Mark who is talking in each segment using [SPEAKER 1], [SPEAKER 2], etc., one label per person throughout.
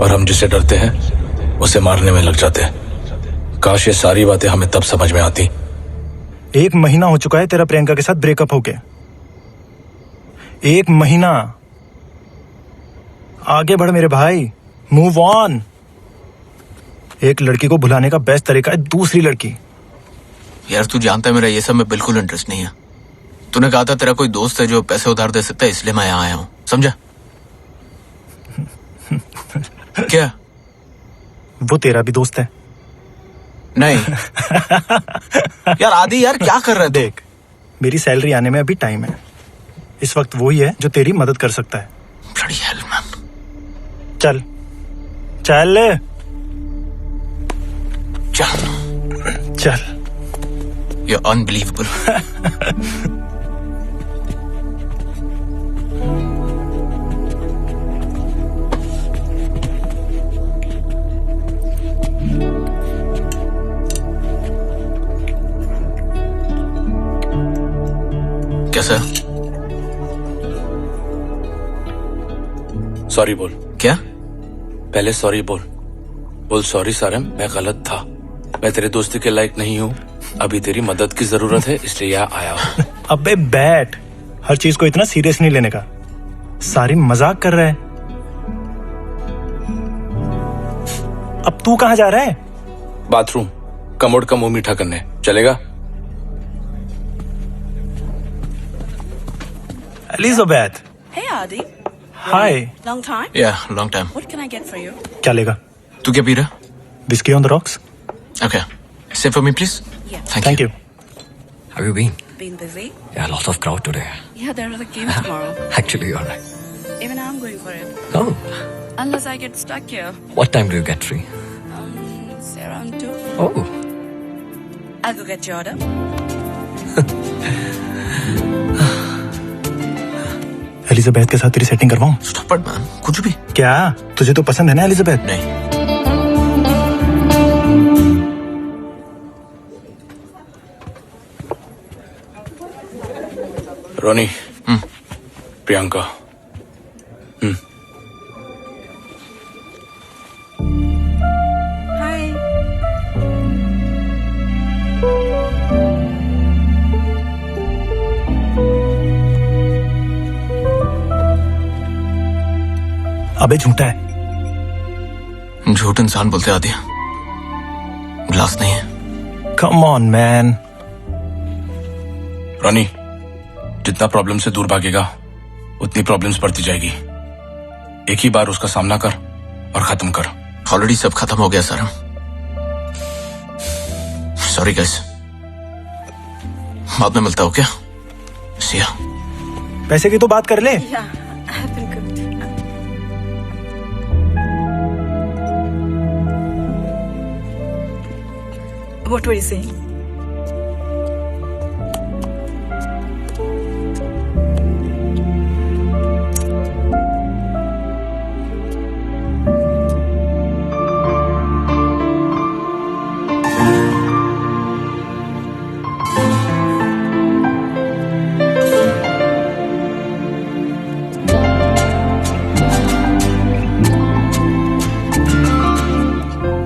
[SPEAKER 1] और हम जिसे डरते हैं उसे मारने में लग जाते हैं। काश ये सारी बातें हमें तब समझ में आती।
[SPEAKER 2] 1 महीना हो चुका है तेरा प्रियंका के साथ ब्रेकअप होके। 1 महीना। आगे बढ़ मेरे भाई, मूव ऑन। एक लड़की को भुलाने का बेस्ट तरीका है दूसरी लड़की।
[SPEAKER 3] यार तू जानता है मेरा ये सब में बिल्कुल इंटरेस्ट नहीं है। तूने कहा था तेरा कोई दोस्त है जो पैसे उधार दे सकता है, इसलिए मैं यहाँ आया हूँ, समझा? क्या?
[SPEAKER 2] वो तेरा भी दोस्त है?
[SPEAKER 3] नहीं। यार आदि, यार क्या कर रहा है?
[SPEAKER 2] देख, मेरी सैलरी आने में अभी टाइम है। इस वक्त वही है जो तेरी मदद कर सकता है।
[SPEAKER 3] Bloody hell, man.
[SPEAKER 2] चल चल
[SPEAKER 3] चल।
[SPEAKER 2] चल।
[SPEAKER 3] You're unbelievable. कैसा?
[SPEAKER 1] सॉरी बोल।
[SPEAKER 3] क्या?
[SPEAKER 1] पहले सॉरी बोल। बोल सॉरी सारम, मैं गलत था। मैं तेरे दोस्ती के लायक नहीं हूँ। अभी तेरी मदद की जरूरत है, इसलिए यहाँ आया हूँ।
[SPEAKER 2] अबे बैठ, हर चीज को इतना सीरियस नहीं लेने का। सारी मजाक कर रहा है। अब तू कहाँ जा रहा है?
[SPEAKER 1] बाथरूम, कमोड का मुंह मीठा करने। चलेगा?
[SPEAKER 2] Elizabeth.
[SPEAKER 4] Hey Adi.
[SPEAKER 2] Hi.
[SPEAKER 4] Long time?
[SPEAKER 3] Yeah, long time.
[SPEAKER 4] What can I get for you?
[SPEAKER 2] क्या लेगा?
[SPEAKER 3] तू क्या पी रहा?
[SPEAKER 2] Whisky on the rocks.
[SPEAKER 3] Okay. Save for me, please.
[SPEAKER 4] Yeah.
[SPEAKER 2] Thank you.
[SPEAKER 5] Have you been?
[SPEAKER 4] Been busy?
[SPEAKER 5] Yeah, lots of crowd today.
[SPEAKER 4] Yeah, there is a game tomorrow.
[SPEAKER 5] Actually, you're right.
[SPEAKER 4] Even I'm going for it.
[SPEAKER 5] Oh,
[SPEAKER 4] Unless I get stuck here.
[SPEAKER 5] what time do you get free?
[SPEAKER 4] Say around 2.
[SPEAKER 5] Oh,
[SPEAKER 4] I'll go get your order.
[SPEAKER 2] Elizabeth के साथ तेरी setting करवाऊं?
[SPEAKER 3] Stop it, man. कुछ भी।
[SPEAKER 2] क्या तुझे तो पसंद है ना एलिजाबेथ?
[SPEAKER 3] नहीं।
[SPEAKER 1] रोनी। प्रियंका।
[SPEAKER 4] Hi.
[SPEAKER 2] अबे झूठा है।
[SPEAKER 3] झूठ इंसान बोलते आदि, ग्लास नहीं है।
[SPEAKER 2] Come on man.
[SPEAKER 1] रोनी, जितना प्रॉब्लम से दूर भागेगा उतनी प्रॉब्लम्स बढ़ती जाएगी। एक ही बार उसका सामना कर और खत्म कर।
[SPEAKER 3] ऑलरेडी सब खत्म हो गया सर। सॉरी गाइस, बाद में मिलता हो क्या? सिया।
[SPEAKER 2] पैसे की तो बात कर ले।
[SPEAKER 4] Yeah, I have been cooked. What were you saying?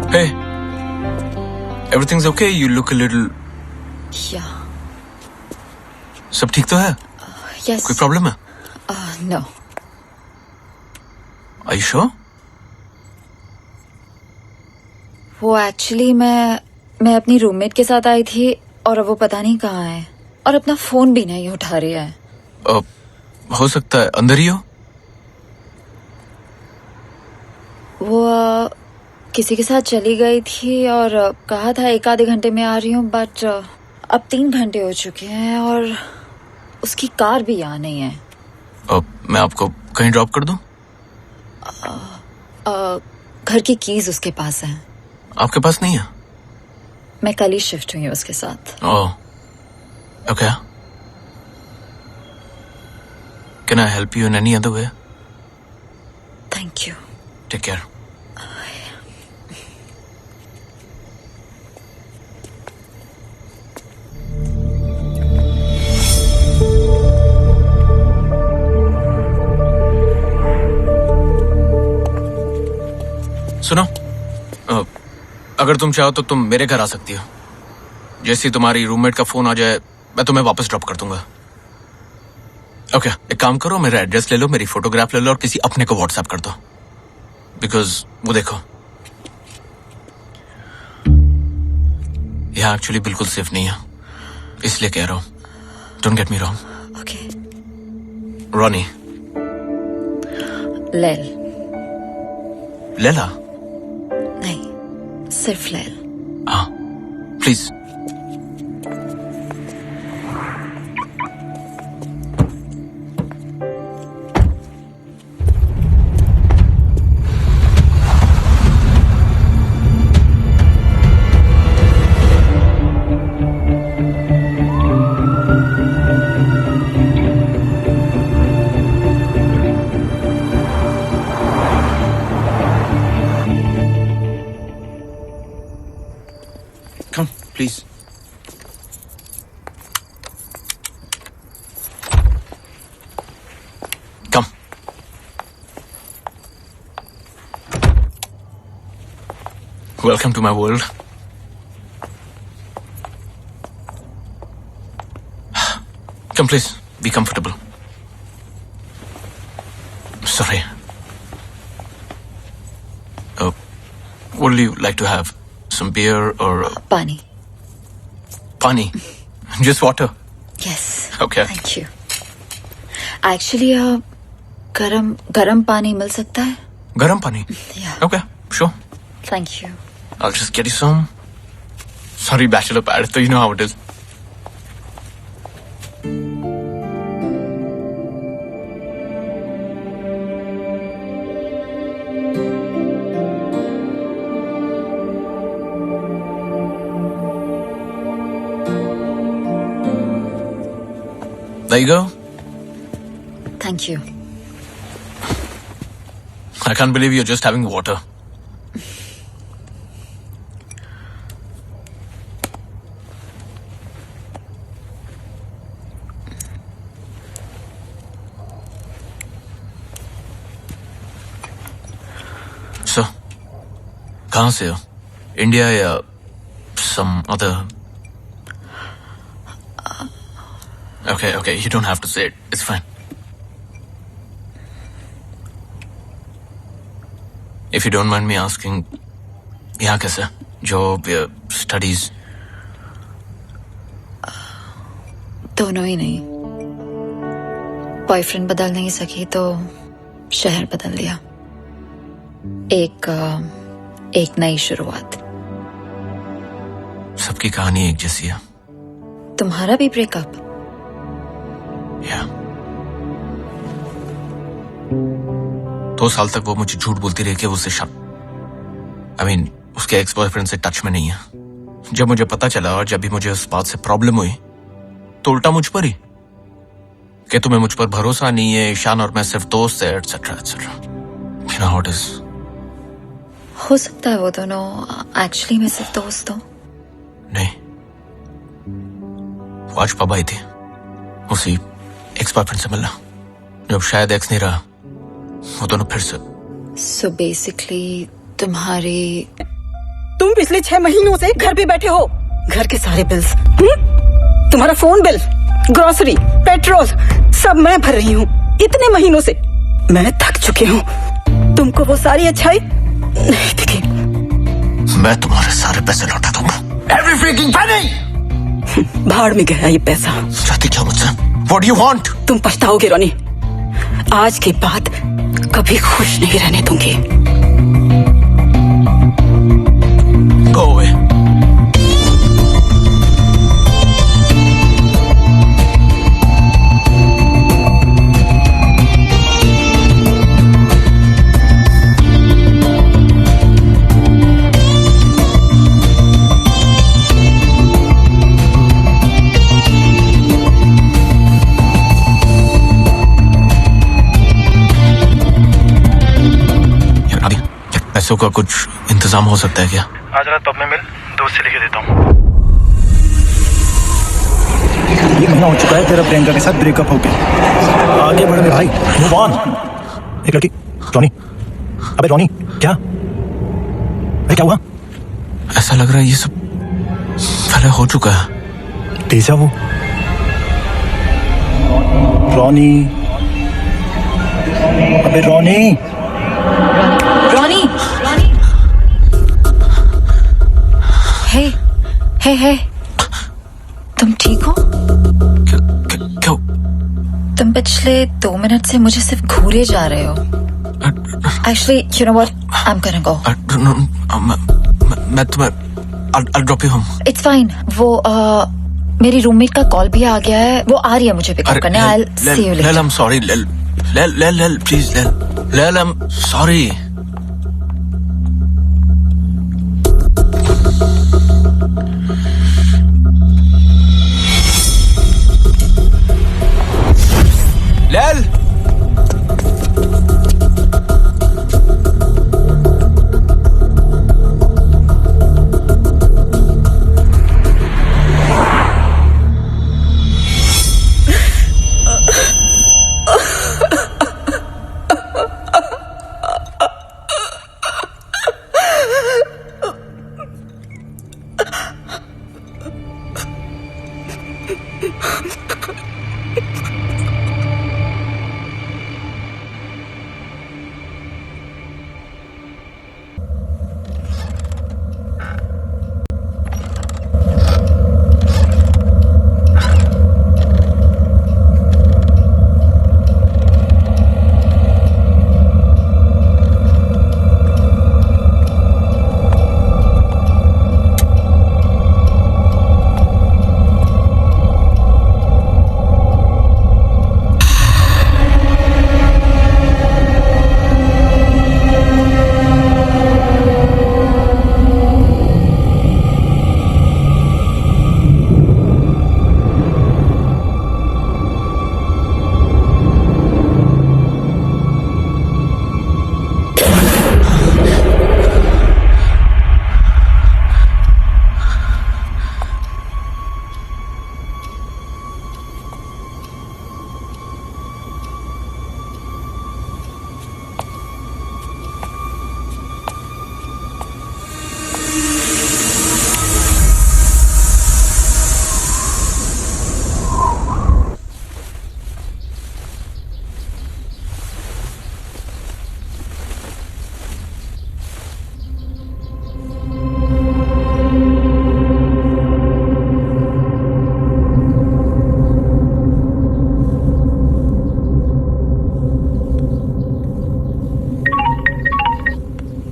[SPEAKER 3] Hey, everything's okay? You look a little.
[SPEAKER 6] Yeah.
[SPEAKER 3] सब ठीक तो है?
[SPEAKER 6] Yes.
[SPEAKER 3] कोई प्रॉब्लम है?
[SPEAKER 6] No.
[SPEAKER 3] Are you sure?
[SPEAKER 6] वो एक्चुअली मैं अपनी रूममेट के साथ आई थी और अब वो पता नहीं कहाँ है और अपना फोन भी नहीं उठा रही है।
[SPEAKER 3] हो सकता है अंदर ही हो।
[SPEAKER 6] वो किसी के साथ चली गई थी और कहा था 1 आधे घंटे में आ रही हूँ, बट अब 3 घंटे हो चुके हैं और उसकी कार भी यहाँ नहीं है।
[SPEAKER 3] मैं आपको कहीं ड्रॉप कर दूं?
[SPEAKER 6] घर की कीज उसके पास है।
[SPEAKER 3] आपके पास नहीं है?
[SPEAKER 6] मैं कल ही शिफ्ट हुई हूँ उसके साथ।
[SPEAKER 3] Oh, okay. Can I help you in any other way?
[SPEAKER 6] Thank you.
[SPEAKER 3] Take care. सुनो, अगर तुम चाहो तो तुम मेरे घर आ सकती हो। जैसे ही तुम्हारी रूममेट का फोन आ जाए मैं तुम्हें वापस ड्रॉप कर दूंगा। ओके, एक काम करो, मेरा एड्रेस ले लो, मेरी फोटोग्राफ ले लो और किसी अपने को व्हाट्सएप कर दो। बिकॉज वो देखो, यहाँ एक्चुअली बिल्कुल सेफ नहीं है, इसलिए कह रहा हूँ। Don't get me wrong.
[SPEAKER 6] Okay.
[SPEAKER 3] Ronnie.
[SPEAKER 6] लैल।
[SPEAKER 3] लैला?
[SPEAKER 6] नहीं, सिर्फ लैल।
[SPEAKER 3] हाँ, please. Come, please. Come. Welcome to my world. Come, please. Be comfortable. Sorry. What do you like to have? Some beer or
[SPEAKER 6] पानी।
[SPEAKER 3] pani? Just water.
[SPEAKER 6] Yes.
[SPEAKER 3] Okay.
[SPEAKER 6] Thank you. Actually गरम पानी मिल सकता है?
[SPEAKER 3] Garam pani.
[SPEAKER 6] Yeah.
[SPEAKER 3] Okay, sure.
[SPEAKER 6] Thank you.
[SPEAKER 3] I'll just get you some. Sorry, bachelor pad, so you know how it is. There you go.
[SPEAKER 6] Thank you.
[SPEAKER 3] I can't believe you're just having water. So, कहाँ से हो? India या some other? Okay, you don't have to say it. It's fine. If you don't mind me asking, यहाँ कैसे? Job या studies?
[SPEAKER 6] दोनों ही नहीं। Boyfriend बदल नहीं सकी तो शहर बदल लिया। एक नई शुरुआत।
[SPEAKER 3] सबकी कहानी एक जैसी है।
[SPEAKER 6] तुम्हारा भी ब्रेकअप?
[SPEAKER 3] या 2 साल तक वो मुझे झूठ बोलती रही कि वो उससे उसके एक्स बॉयफ्रेंड से टच में नहीं है। जब मुझे पता चला और जब भी मुझे उस बात से प्रॉब्लम हुई तो उल्टा मुझ पर ही कि तुम्हें मुझ पर भरोसा नहीं है, ईशान और मैं सिर्फ दोस्त है, etcetera etcetera. You know how it is.
[SPEAKER 6] हो सकता है वो दोनों एक्चुअली में सिर्फ दोस्त हो।
[SPEAKER 3] नहीं, वो आज पब आई थी उसी एक्स बॉयफ्रेंड से मिलना। जब शायद एक्स नहीं रहा वो दोनों फिर से।
[SPEAKER 6] सो बेसिकली तुम्हारी
[SPEAKER 7] तुम पिछले 6 महीनों से घर पे बैठे हो। घर के सारे बिल्स, तुम्हारा फोन बिल, ग्रोसरी, पेट्रोल सब मैं भर रही हूँ इतने महीनों से। मैं थक चुकी हूँ। तुमको वो सारी अच्छाई नहीं दिखी।
[SPEAKER 3] मैं तुम्हारे सारे पैसे लौटा दूंगा। Every freaking penny!
[SPEAKER 7] भाड़ में गया ये पैसा।
[SPEAKER 3] चाहती क्या मुझसे? What do you want?
[SPEAKER 7] तुम पछताओगे रोनी। आज के बाद कभी खुश नहीं रहने दूंगी।
[SPEAKER 3] Go away. पैसों का कुछ इंतजाम हो सकता है क्या?
[SPEAKER 2] आज रात पब में मिल, दोस्त से लेके देता हूँ। 1 महीना हो चुका है तेरा प्रियंका के साथ ब्रेकअप हो गया। आगे बढ़ मेरे भाई, मूव ऑन। एक लड़की, रॉनी। अबे रॉनी, क्या भाई क्या हुआ?
[SPEAKER 3] ऐसा लग रहा है ये सब पहले हो चुका है।
[SPEAKER 2] डेजा वो। रॉनी, अबे रॉनी।
[SPEAKER 6] रॉनी, हे हे हे, तुम ठीक हो?
[SPEAKER 3] क्या?
[SPEAKER 6] तुम पिछले 2 मिनट से मुझे सिर्फ घूरे जा रहे हो। Actually, you know what? I'm gonna go.
[SPEAKER 3] मैं तुम्हें I'll drop you home.
[SPEAKER 6] It's fine. वो मेरी रूममेट का कॉल भी आ गया है, वो आ रही है मुझे पिकअप करने। I'll see you later.
[SPEAKER 3] I'm sorry. Lel, please, Lel, I'm sorry. Lel!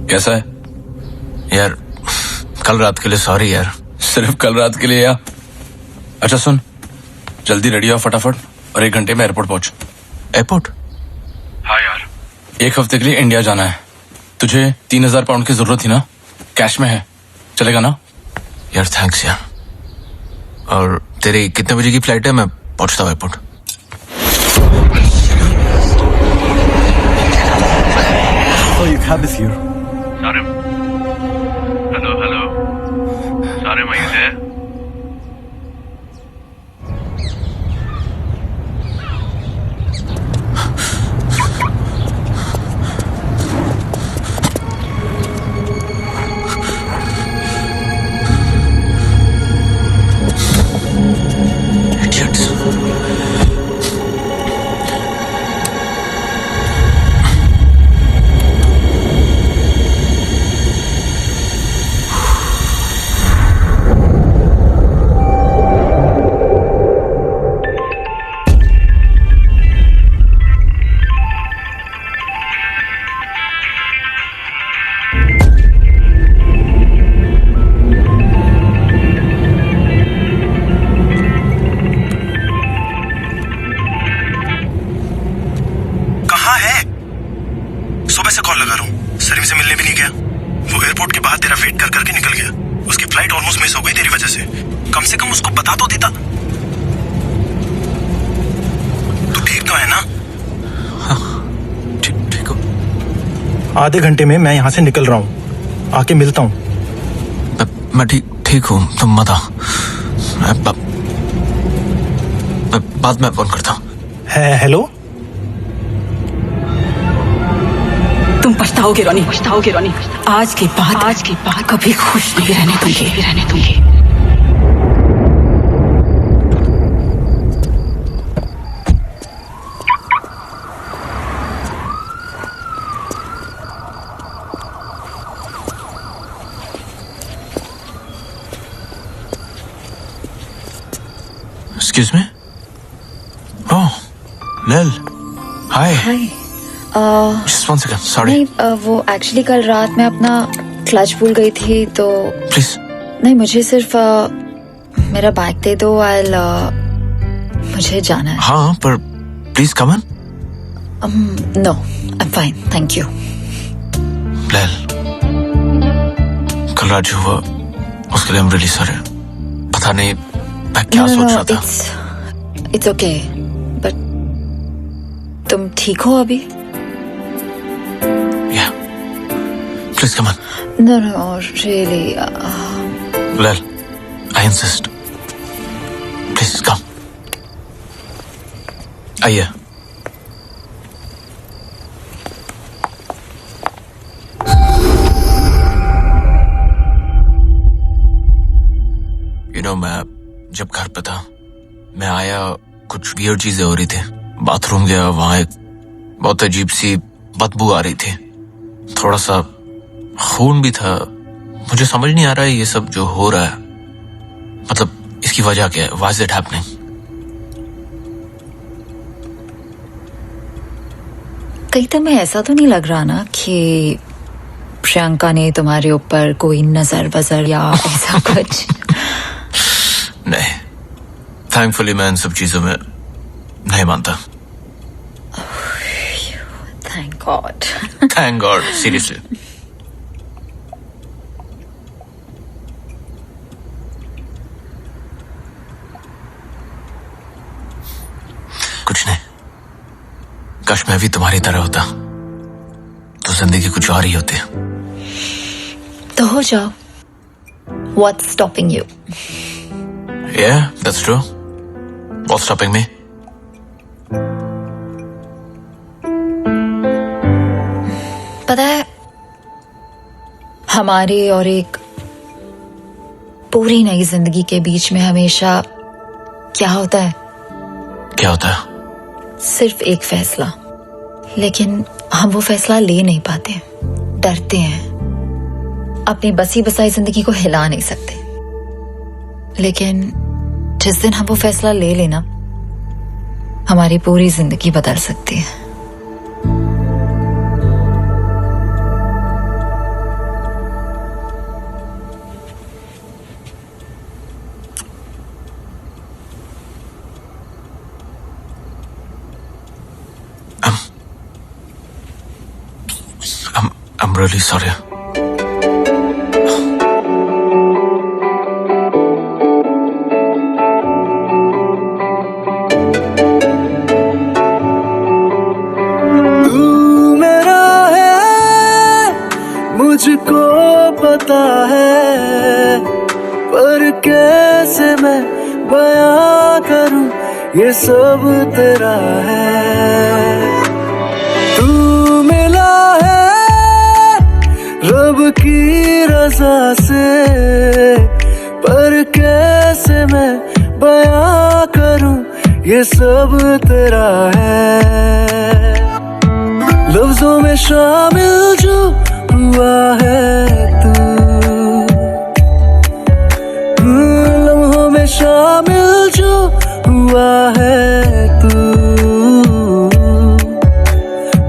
[SPEAKER 1] कैसा है
[SPEAKER 3] यार? कल रात के लिए सॉरी यार।
[SPEAKER 1] सिर्फ कल रात के लिए या? अच्छा सुन, जल्दी रेडी हो फटाफट और 1 घंटे में एयरपोर्ट पहुंच।
[SPEAKER 3] एयरपोर्ट?
[SPEAKER 1] हाँ यार, 1 हफ्ते के लिए इंडिया जाना है। तुझे 3000 पाउंड की जरूरत थी ना? कैश में है, चलेगा ना?
[SPEAKER 3] यार थैंक्स यार। और तेरी कितने बजे की फ्लाइट है? मैं पहुंचता हूँ airport.
[SPEAKER 2] So you cab is here.
[SPEAKER 8] Sarim. Hello. Sarim, are you there?
[SPEAKER 3] Idiots.
[SPEAKER 2] कहाँ है? सुबह से कॉल लगा रहा हूँ, सलीम से मिलने भी नहीं गया। वो एयरपोर्ट के बाहर तेरा वेट कर करके निकल गया। उसकी फ्लाइट ऑलमोस्ट मिस हो गई तेरी वजह से। कम से कम उसको बता तो देता। तू ठीक तो है ना?
[SPEAKER 3] ठीक हो?
[SPEAKER 2] आधे घंटे में मैं यहाँ से निकल रहा हूँ, आके मिलता हूँ।
[SPEAKER 3] मैं ठीक हूँ, तुम मत आओ। मैं बाद में फोन करता हूँ।
[SPEAKER 2] हेलो?
[SPEAKER 7] तुम पछताओगे रोनी, पछताओगे रोनी। आज के बाद कभी खुश नहीं रहने दूंगी।
[SPEAKER 3] Excuse me? Oh, Lil. Hi.
[SPEAKER 6] हाय
[SPEAKER 3] Just 1 second. Sorry.
[SPEAKER 6] नहीं वो एक्चुअली कल रात मैं अपना क्लच भूल गई थी तो
[SPEAKER 3] Please.
[SPEAKER 6] नहीं मुझे सिर्फ मेरा बैग दे दो। मुझे जाना है।
[SPEAKER 3] हाँ, पर please come in.
[SPEAKER 6] No I am fine thank you.
[SPEAKER 3] Lil. कल रात जो हुआ उसके लिए I'm really sorry. पता नहीं मैं क्या सोच रहा था।
[SPEAKER 6] इट्स ओके बट तुम ठीक हो अभी?
[SPEAKER 3] Yeah. Please come in.
[SPEAKER 6] No really
[SPEAKER 3] Lil, I insist. Please come. आइए। मैं जब घर पे था मैं आया कुछ वियर्ड चीजें हो रही थी। बाथरूम गया, वहां एक बहुत अजीब सी बदबू आ रही थी, थोड़ा सा खून भी था। मुझे समझ नहीं आ रहा है ये सब जो हो रहा है, मतलब इसकी वजह क्या है? Why is it happening?
[SPEAKER 6] कहीं तुम्हें ऐसा तो नहीं लग रहा ना कि प्रियंका ने तुम्हारे ऊपर कोई नजर वजर या ऐसा कुछ?
[SPEAKER 3] नहीं, थैंकफुली मैं इन सब चीजों में नहीं मानता।
[SPEAKER 6] Thank God.
[SPEAKER 3] Thank God, seriously. कुछ नहीं, काश मैं भी तुम्हारी तरह होता तो जिंदगी कुछ और ही होती।
[SPEAKER 6] तो हो जाओ। What's stopping you?
[SPEAKER 3] Yeah, that's true. What's stopping me?
[SPEAKER 6] पता है हमारी और एक पूरी नई जिंदगी के बीच में हमेशा क्या होता है?
[SPEAKER 3] क्या होता है?
[SPEAKER 6] सिर्फ एक फैसला, लेकिन हम वो फैसला ले नहीं पाते, डरते हैं, अपनी बसी बसाई जिंदगी को हिला नहीं सकते। लेकिन जिस दिन हम वो फैसला ले लेना, हमारी पूरी जिंदगी बदल सकती है।
[SPEAKER 3] I'm really sorry.
[SPEAKER 9] मुझको पता है, पर कैसे मैं बयां करूं ये सब तेरा है। तू मिला है रब की रज़ा से, पर कैसे मैं बयां करूं ये सब तेरा है। लफ्जों में शामिल जो हुआ है तू, लम्हों में शामिल जो हुआ है तू,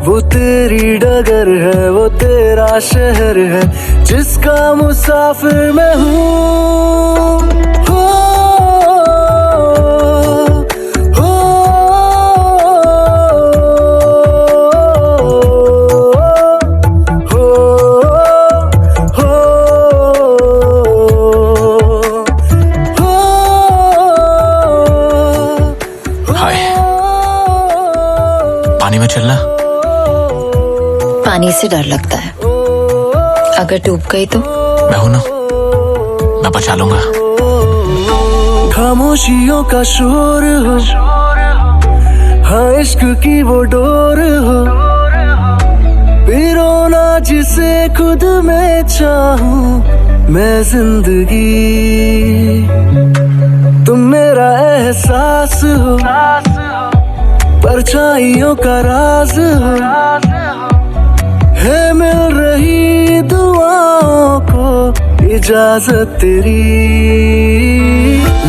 [SPEAKER 9] वो तेरी डगर है, वो तेरा शहर है जिसका मुसाफिर मैं हूँ।
[SPEAKER 3] पानी में चलना?
[SPEAKER 6] पानी से डर लगता है, अगर डूब गई तो?
[SPEAKER 3] मैं हूं ना, मैं बचा लूंगा।
[SPEAKER 9] खामोशियों का शोर हो, हाँ इश्क की वो डोर हो, पिरोना जिसे खुद में चाहूं मैं जिंदगी, तुम मेरा एहसास हो, परछाइयों का राज हो, है मिल रही दुआओं को इजाजत तेरी,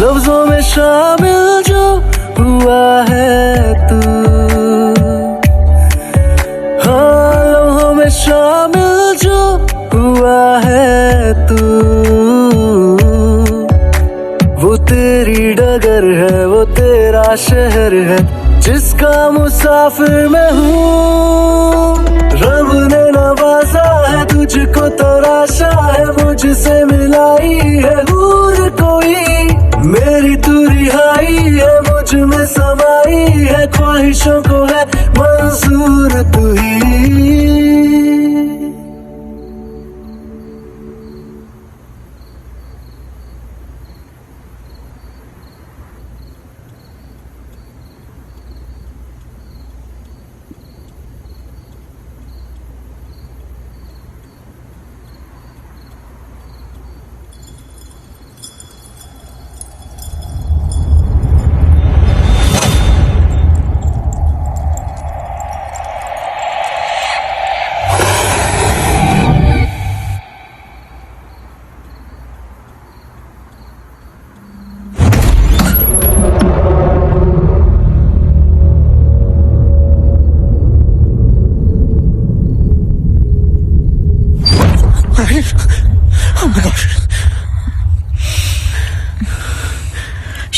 [SPEAKER 9] लफ्जों में शामिल जो हुआ है तू, हाँ लम्हों में शामिल जो हुआ है तू, वो तेरी डगर है, वो तेरा शहर है, जिसका मुसाफिर मैं हूँ। रब ने नवाजा है तुझको, तराशा है मुझसे मिलाई है हूर कोई, मेरी तू रिहाई है, मुझ में समाई है, ख्वाहिशों को है मंजूर तू ही।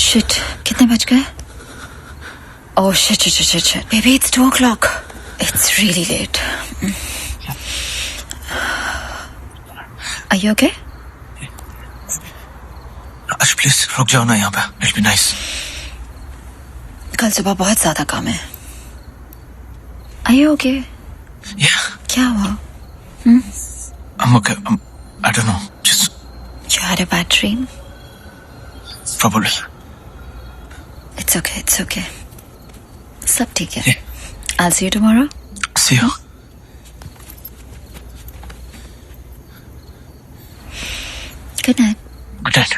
[SPEAKER 6] शिट, कितने बज गए? Oh shit shit shit shit baby, it's 2 o'clock. It's really late. Are you okay?
[SPEAKER 3] Raj please रुक जाओ ना यहाँ पे, इट्स बी नाइस।
[SPEAKER 6] कल सुबह बहुत ज्यादा काम है। Are you okay?
[SPEAKER 3] Yeah,
[SPEAKER 6] क्या हुआ?
[SPEAKER 3] I'm okay. I don't know. Just
[SPEAKER 6] You had a bad dream?
[SPEAKER 3] probably.
[SPEAKER 6] It's okay, it's okay. सब ठीक है। I'll see you tomorrow.
[SPEAKER 3] See you.
[SPEAKER 6] Good night.
[SPEAKER 3] Good night.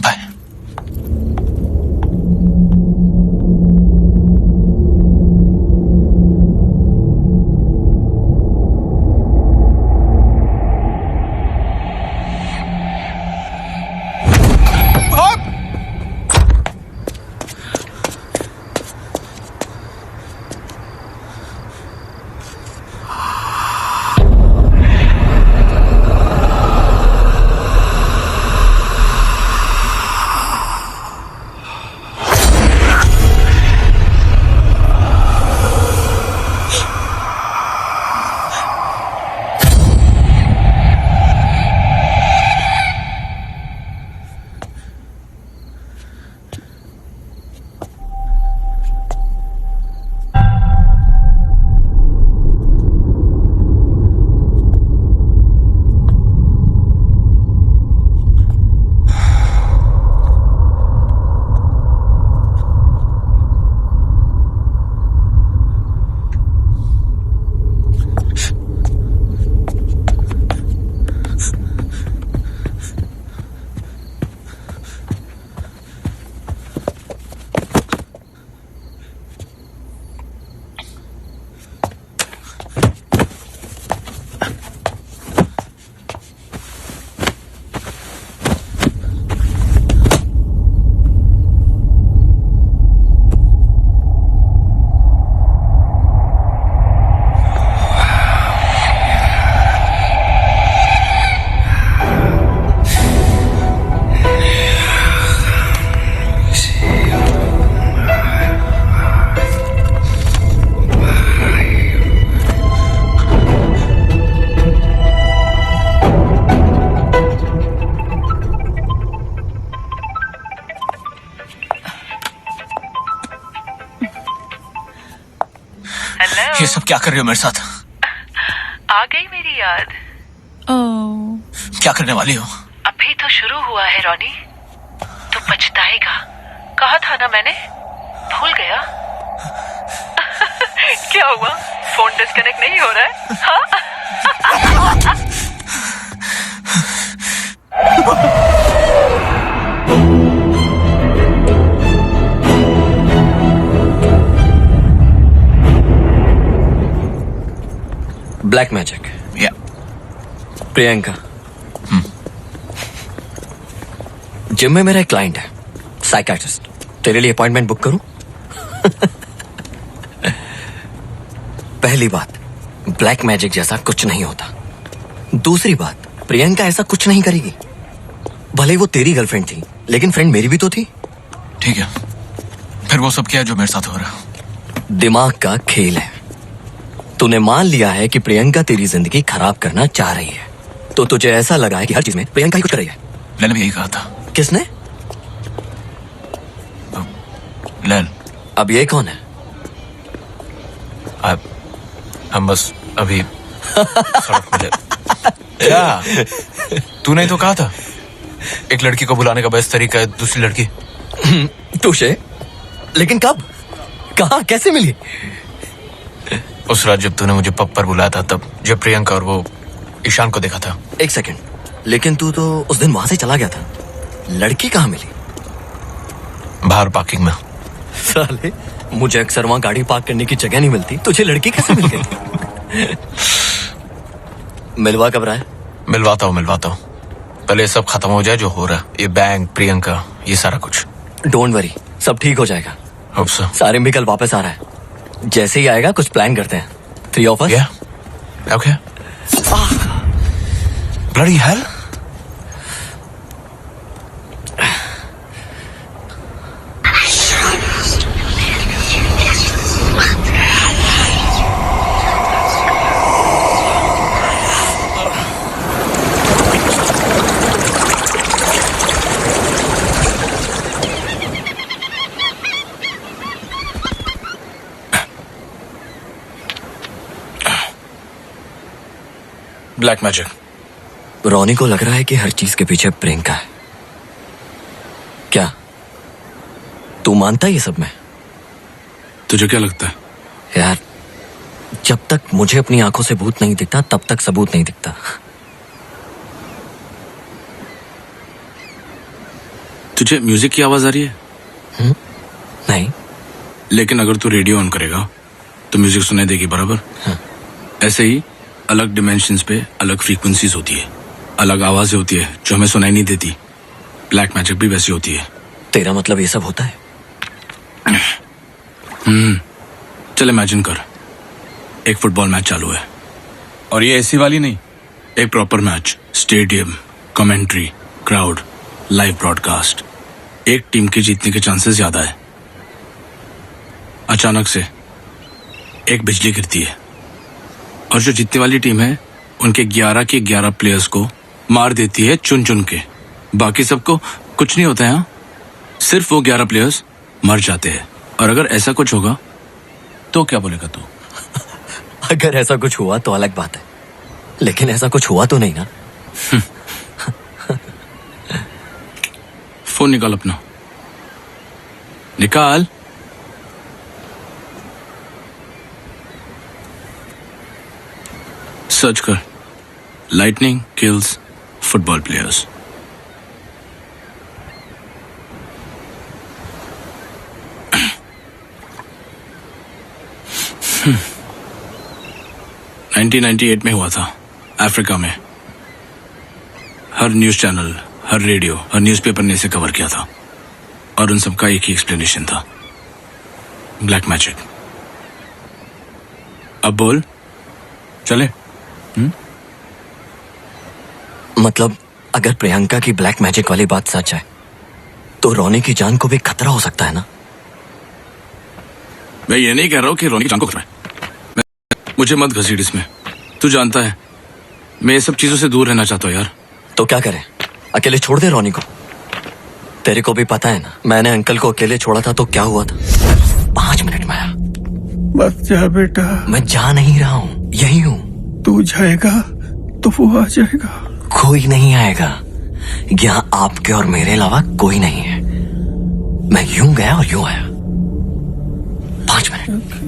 [SPEAKER 3] Bye. ये सब क्या कर रही हो मेरे साथ?
[SPEAKER 10] आ गई मेरी याद।
[SPEAKER 3] क्या करने वाली हो?
[SPEAKER 10] अभी तो शुरू हुआ है रोनी, तो पछताएगा। कहा था ना मैंने, भूल गया? क्या हुआ? फोन डिस्कनेक्ट नहीं हो रहा है? हाँ?
[SPEAKER 5] Black magic.
[SPEAKER 3] या
[SPEAKER 5] प्रियंका। जिम में मेरा एक क्लाइंट है, साइकियाट्रिस्ट। तेरे लिए अपॉइंटमेंट बुक करूं? पहली बात, ब्लैक मैजिक जैसा कुछ नहीं होता। दूसरी बात, प्रियंका ऐसा कुछ नहीं करेगी। भले वो तेरी गर्लफ्रेंड थी, लेकिन फ्रेंड मेरी भी तो थी।
[SPEAKER 3] ठीक है, फिर वो सब क्या जो मेरे साथ हो रहा है?
[SPEAKER 5] दिमाग का खेल है। तूने मान लिया है कि प्रियंका तेरी जिंदगी खराब करना चाह रही है, तो तुझे ऐसा लगा है कि हर चीज में प्रियंका ही कुछ कर रही है।
[SPEAKER 3] मैंने भी यही कहा था।
[SPEAKER 5] किसने?
[SPEAKER 3] लैल।
[SPEAKER 5] अब ये कौन है?
[SPEAKER 3] हम बस अभी सड़क मिले। क्या? तूने ही तो कहा था एक लड़की को बुलाने का बेस्ट तरीका है दूसरी लड़की।
[SPEAKER 5] तुझे? लेकिन कब? कहाँ? कैसे मिली?
[SPEAKER 3] उस रात जब तूने मुझे पब पर बुलाया था, तब जब प्रियंका और वो ईशान को देखा था।
[SPEAKER 5] एक सेकंड, लेकिन तू तो उस दिन वहां से चला गया था। लड़की कहाँ मिली?
[SPEAKER 3] बाहर पार्किंग में।
[SPEAKER 5] साले, मुझे अक्सर वहां गाड़ी पार्क करने की जगह नहीं मिलती, तुझे लड़की कैसे मिल गई? मिलवा कब रहा है?
[SPEAKER 3] मिलवाता हूँ। पहले सब खत्म हो जाए जो हो रहा है, ये बैंक, प्रियंका, ये सारा कुछ।
[SPEAKER 5] डोंट वरी, सब ठीक हो जाएगा।
[SPEAKER 3] Hope so.
[SPEAKER 5] सारिम भी कल वापस आ रहा है। जैसे ही आएगा कुछ प्लान करते हैं, 3 of us।
[SPEAKER 3] Okay. Bloody hell.
[SPEAKER 1] Black magic.
[SPEAKER 5] Ronnie को लग रहा है कि हर चीज के पीछे प्रियंका है। क्या तू मानता है ये सब में?
[SPEAKER 1] तुझे क्या लगता है?
[SPEAKER 5] यार, जब तक मुझे अपनी आंखों से भूत नहीं दिखता, तब तक सबूत नहीं दिखता।
[SPEAKER 1] तुझे म्यूजिक की आवाज आ रही है?
[SPEAKER 5] नहीं।
[SPEAKER 1] लेकिन अगर तू रेडियो ऑन करेगा तो म्यूजिक सुनाई देगी, बराबर? ऐसे ही अलग डिमेंशंस पे अलग फ्रीक्वेंसीज होती है, अलग आवाजें होती है जो हमें सुनाई नहीं देती। ब्लैक मैजिक भी वैसी होती है।
[SPEAKER 5] तेरा मतलब ये सब होता है?
[SPEAKER 1] चल इमेजिन कर, एक फुटबॉल मैच चालू है, और ये ऐसी वाली नहीं, एक proper match, stadium, commentary, crowd, live broadcast. एक टीम के जीतने के चांसेस ज्यादा है। अचानक से एक बिजली गिरती है और जो जीतने वाली टीम है उनके 11 के 11 प्लेयर्स को मार देती है चुन चुन के। बाकी सबको कुछ नहीं होता है। हाँ, सिर्फ वो 11 प्लेयर्स मर जाते हैं। और अगर ऐसा कुछ होगा तो क्या बोलेगा तू?
[SPEAKER 5] अगर ऐसा कुछ हुआ तो अलग बात है, लेकिन ऐसा कुछ हुआ तो नहीं ना।
[SPEAKER 1] फोन निकाल अपना, निकाल। सर्च कर, lightning kills football players. Hmm. 1998 में हुआ था अफ्रीका में। हर न्यूज चैनल, हर रेडियो, हर न्यूज़पेपर ने इसे कवर किया था और उन सबका एक ही एक्सप्लेनेशन था, ब्लैक मैजिक। अब बोल, चले?
[SPEAKER 5] मतलब अगर प्रियंका की ब्लैक मैजिक वाली बात सच है तो रोनी की जान को भी खतरा हो सकता है ना?
[SPEAKER 1] मैं ये नहीं कह रहा हूं कि रोनी की जान को खतरा है। मुझे मत घसीट इसमें। तू जानता है मैं ये सब चीजों से दूर रहना चाहता हूँ यार।
[SPEAKER 5] तो क्या करें? अकेले छोड़ दे रोनी को? तेरे को भी पता है ना, मैंने अंकल को अकेले छोड़ा था तो क्या हुआ था। 5 मिनट में आया।
[SPEAKER 9] बस जा बेटा।
[SPEAKER 5] मैं जा नहीं रहा हूँ, यही हूँ।
[SPEAKER 9] तू जाएगा तो वो आ जाएगा।
[SPEAKER 5] कोई नहीं आएगा। यहाँ आपके और मेरे अलावा कोई नहीं है। मैं यूं गया और यूं आया। 5 मिनट।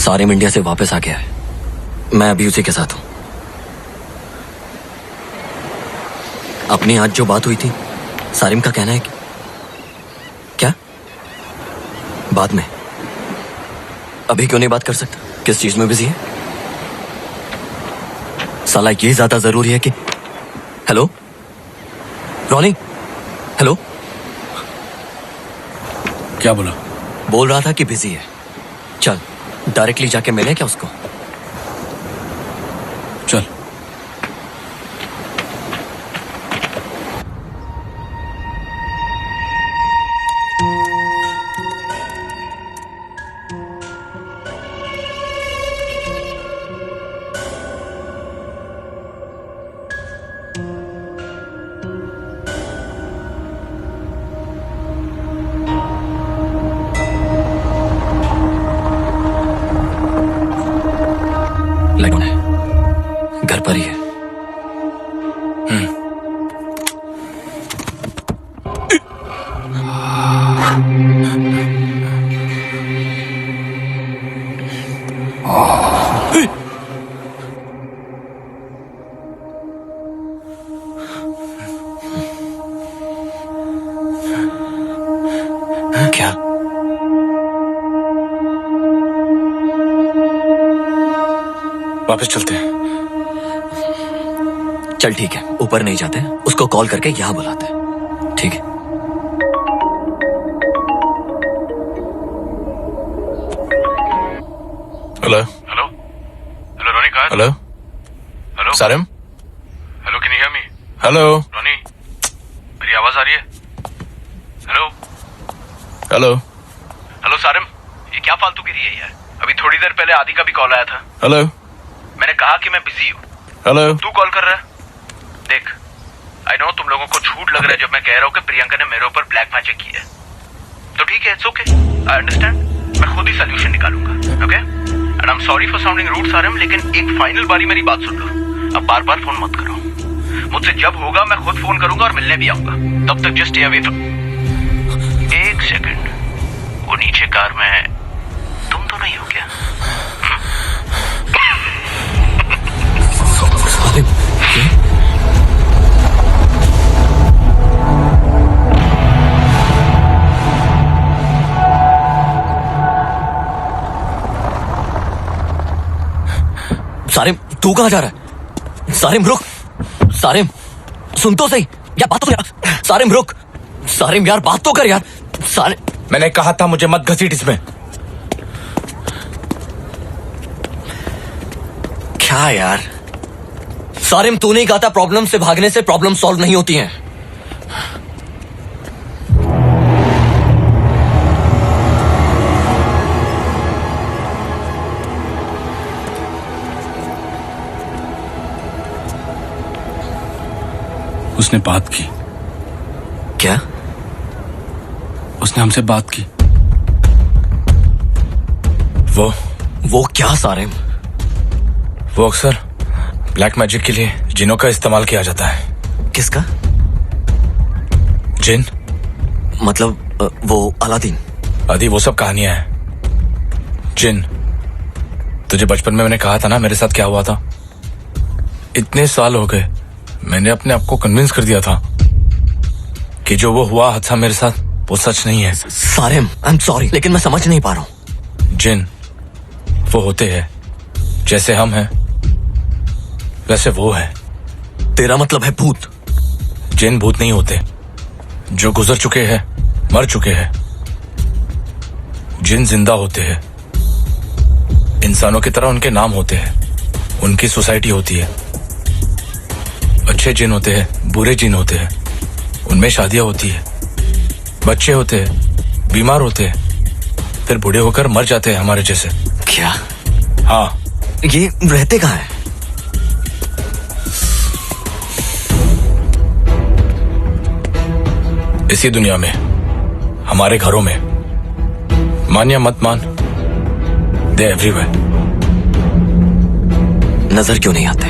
[SPEAKER 5] सारिम इंडिया से वापस आ गया है। मैं अभी उसी के साथ हूं। अपनी आज जो बात हुई थी, सारिम का कहना है कि क्या बाद में, अभी क्यों नहीं बात कर सकता? किस चीज में बिजी है? साला ये ज्यादा जरूरी है कि हेलो रॉनी, हेलो।
[SPEAKER 1] क्या बोला?
[SPEAKER 5] बोल रहा था कि बिजी है। चल डायरेक्टली जाके मिले क्या उसको?
[SPEAKER 1] चल।
[SPEAKER 5] लाइट ऑन है, घर पर ही है। क्या?
[SPEAKER 1] वापस चलते हैं।
[SPEAKER 5] चल ठीक है, ऊपर नहीं जाते, उसको कॉल करके यहां बुलाते हैं। ठीक है।
[SPEAKER 3] हेलो
[SPEAKER 8] हेलो हेलो रोनी कहाँ है?
[SPEAKER 3] Hello
[SPEAKER 8] hello
[SPEAKER 3] Sarim,
[SPEAKER 8] hello can you hear me?
[SPEAKER 3] Hello
[SPEAKER 8] Ronnie मेरी आवाज आ रही है? हेलो
[SPEAKER 3] हेलो
[SPEAKER 8] हेलो सारिम, ये क्या फालतू गिरी है यार? अभी थोड़ी देर पहले आदि का भी कॉल आया था।
[SPEAKER 3] हेलो
[SPEAKER 8] मैंने कहा कि मैं बिजी हूँ,
[SPEAKER 3] हेलो।
[SPEAKER 8] तू कॉल कर रहा है। देख आई नो तुम लोगों को झूठ लग रहा है जब मैं कह रहा हूँ कि प्रियंका ने मेरे ऊपर ब्लैक मैजिक किया है। तो ठीक है, इट्स ओके, आई अंडरस्टैंड। मैं खुद ही सोल्यूशन निकालूंगा, okay? And I am sorry for sounding rude Sarim, लेकिन एक फाइनल बारी मेरी बात सुन लो। अब बार बार फोन मत करो मुझसे। जब होगा मैं खुद फोन करूंगा और मिलने भी आऊंगा। तब तक जस्ट अवे फ्रॉम। एक सेकंड, वो नीचे कार में तुम तो नहीं हो क्या?
[SPEAKER 5] सारिम, सारिम तू कहां जा रहा है? सारिम रुक, सारिम सुन तो सही, यार बात तो कर यार। सारिम रुक, सारिम यार बात तो कर यार। सारिम,
[SPEAKER 1] मैंने कहा था मुझे मत घसीट इसमें।
[SPEAKER 5] क्या यार? सारिम तू नहीं कहता प्रॉब्लम से भागने से प्रॉब्लम सॉल्व नहीं होती हैं।
[SPEAKER 1] उसने बात की।
[SPEAKER 5] क्या?
[SPEAKER 1] उसने हमसे बात की। वो
[SPEAKER 5] क्या सारिम?
[SPEAKER 1] वो अक्सर ब्लैक मैजिक के लिए जिनों का इस्तेमाल किया जाता है।
[SPEAKER 5] किसका?
[SPEAKER 1] जिन
[SPEAKER 5] मतलब वो अलादीन?
[SPEAKER 1] आदि वो सब कहानियां हैं। जिन, तुझे बचपन में मैंने कहा था ना मेरे साथ क्या हुआ था। इतने साल हो गए, मैंने अपने आप को कन्विंस कर दिया था कि जो वो हुआ हादसा मेरे साथ वो सच नहीं है।
[SPEAKER 5] सारिम आई एम सॉरी, लेकिन मैं समझ नहीं पा रहा हूं।
[SPEAKER 1] जिन वो होते हैं जैसे हम हैं वैसे वो है।
[SPEAKER 5] तेरा मतलब है भूत?
[SPEAKER 1] जिन भूत नहीं होते, जो गुजर चुके हैं, मर चुके हैं। जिन जिंदा होते हैं, इंसानों की तरह उनके नाम होते हैं, उनकी सोसाइटी होती है। अच्छे जिन होते हैं, बुरे जिन होते हैं, उनमें शादियां होती है, बच्चे होते हैं, बीमार होते हैं, फिर बूढ़े होकर मर जाते हैं हमारे जैसे।
[SPEAKER 5] क्या?
[SPEAKER 1] हाँ।
[SPEAKER 5] ये रहते कहाँ हैं?
[SPEAKER 1] इसी दुनिया में, हमारे घरों में। मान या मत मान, दे एवरीवेयर।
[SPEAKER 5] नजर क्यों नहीं आते?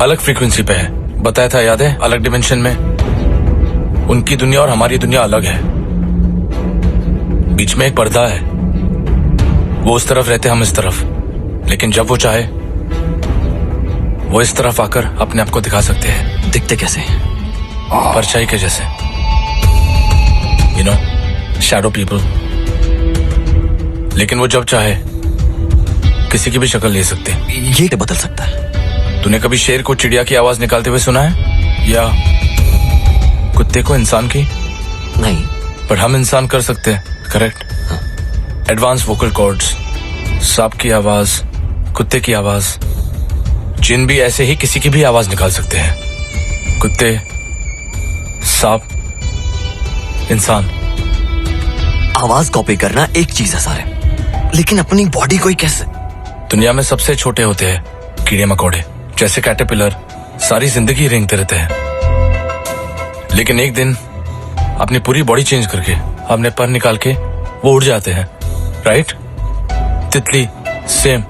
[SPEAKER 1] अलग फ्रीक्वेंसी पे है, बताया था याद है? अलग डिमेंशन में। उनकी दुनिया और हमारी दुनिया अलग है, बीच में एक पर्दा है। वो उस तरफ रहते, हम इस तरफ, लेकिन जब वो चाहे वो इस तरफ आकर अपने आप को दिखा सकते हैं।
[SPEAKER 5] दिखते कैसे?
[SPEAKER 1] परछाई के जैसे, यू नो, शैडो पीपल। लेकिन वो जब चाहे किसी की भी शक्ल ले सकते हैं।
[SPEAKER 5] ये बदल सकता है।
[SPEAKER 1] तूने कभी शेर को चिड़िया की आवाज निकालते हुए सुना है, या कुत्ते को इंसान की?
[SPEAKER 5] नहीं।
[SPEAKER 1] पर हम इंसान कर सकते हैं, करेक्ट? एडवांस वोकल कॉर्ड्स, सांप की आवाज, कुत्ते की आवाज, जिन भी ऐसे ही किसी की भी आवाज निकाल सकते हैं। कुत्ते, सांप, इंसान।
[SPEAKER 5] आवाज कॉपी करना एक चीज है सारे, लेकिन अपनी बॉडी को ही कैसे?
[SPEAKER 1] दुनिया में सबसे छोटे होते हैं कीड़े मकोड़े, जैसे कैटरपिलर, सारी जिंदगी रेंगते रहते हैं, लेकिन एक दिन अपनी पूरी बॉडी चेंज करके अपने पर निकाल के वो उड़ जाते हैं, राइट? तितली सेम।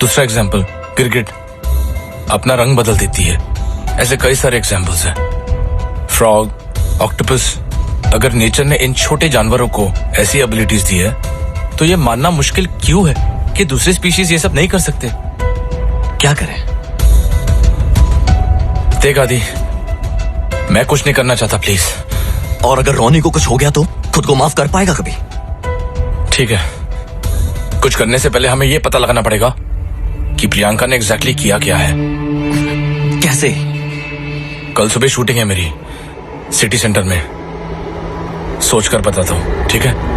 [SPEAKER 1] दूसरा एग्जाम्पल, गिरगिट अपना रंग बदल देती है। ऐसे कई सारे एग्जाम्पल्स हैं। Frog, octopus. अगर नेचर ने इन छोटे जानवरों को ऐसी एबिलिटीज दी है, तो ये मानना मुश्किल क्यों है कि दूसरे स्पीशीज ये सब नहीं कर सकते?
[SPEAKER 5] क्या करें?
[SPEAKER 1] देख आदि, मैं कुछ नहीं करना चाहता, प्लीज।
[SPEAKER 5] और अगर रोनी को कुछ हो गया तो खुद को माफ कर पाएगा कभी?
[SPEAKER 1] ठीक है, कुछ करने से पहले हमें ये पता लगाना पड़ेगा कि प्रियंका ने एग्जैक्टली किया क्या है।
[SPEAKER 5] कैसे?
[SPEAKER 1] कल सुबह शूटिंग है मेरी सिटी सेंटर में, सोचकर बताता हूँ, ठीक है?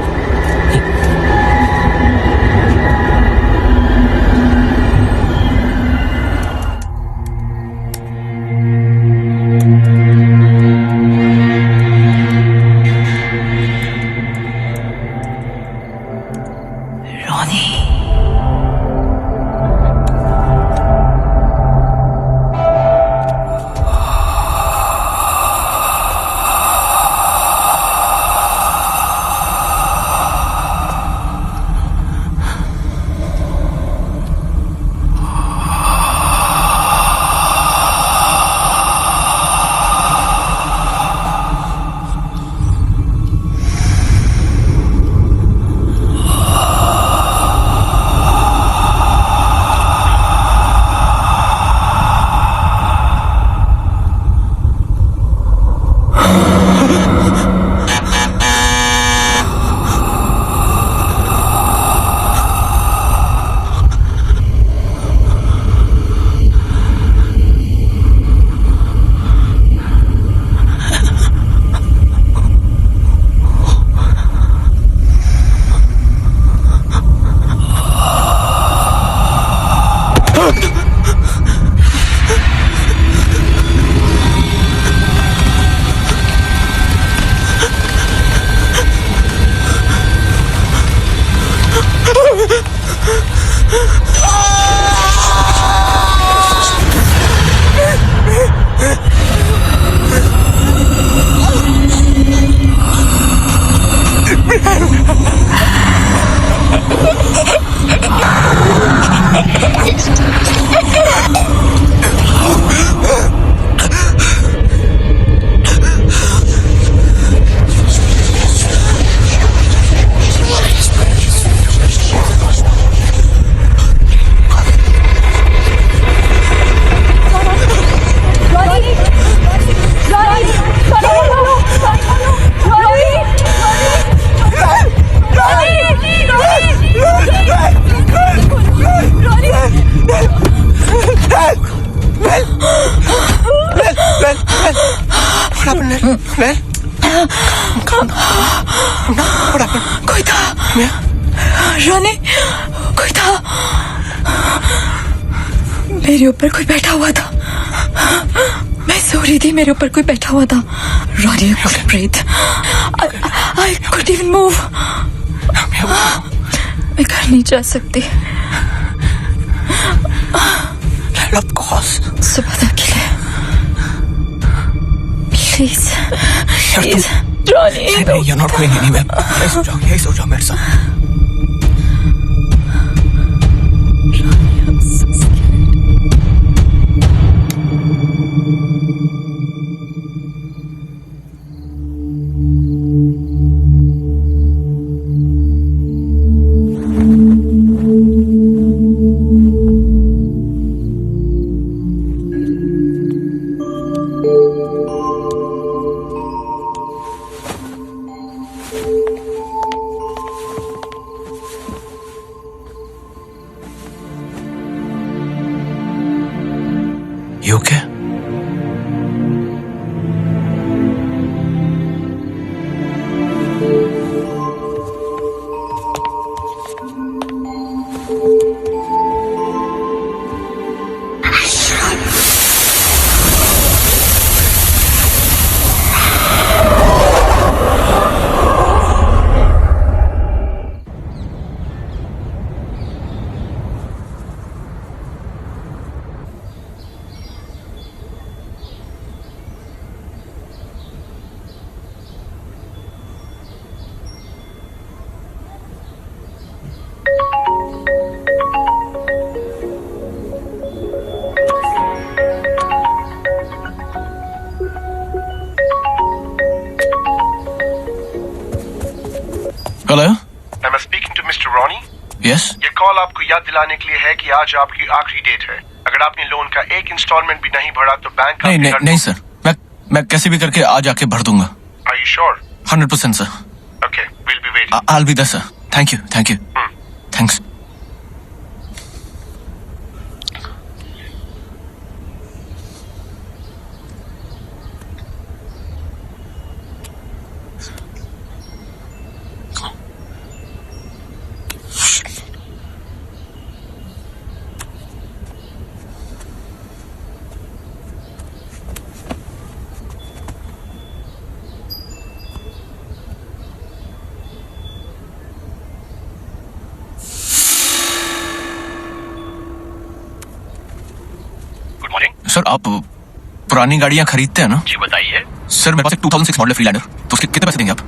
[SPEAKER 10] कोई था रोने, कोई था मेरे ऊपर, कोई बैठा हुआ था। मैं सो रही थी, मेरे ऊपर कोई बैठा हुआ था। रोनी, I couldn't breathe. I couldn't even move. मैं घर नहीं जा सकती।
[SPEAKER 3] Of course.
[SPEAKER 10] सुबह तक के लिए please please Ronnie,
[SPEAKER 3] You're not going anywhere. यही सो जाओ मेरे साथ। You okay? Hello?
[SPEAKER 2] Am I speaking to Mr. Ronnie?
[SPEAKER 3] Yes?
[SPEAKER 2] ये कॉल आपको याद दिलाने के लिए है कि आज आपकी आखिरी डेट है। अगर आपने लोन का एक इंस्टॉलमेंट भी नहीं भरा तो बैंक
[SPEAKER 3] नहीं नहीं नहीं सर, मैं कैसे भी करके आज आके भर दूंगा।
[SPEAKER 2] Are you sure?
[SPEAKER 3] 100% sir.
[SPEAKER 2] Okay, we'll be waiting.
[SPEAKER 3] I'll be there sir. Thank you. Thanks. Sir आप पुरानी गाड़ियां खरीदते हैं ना?
[SPEAKER 8] जी बताइए।
[SPEAKER 3] सर मेरे पास एक 2006 मॉडल फ्रीलैंडर, तो उसके कितने पैसे देंगे आप?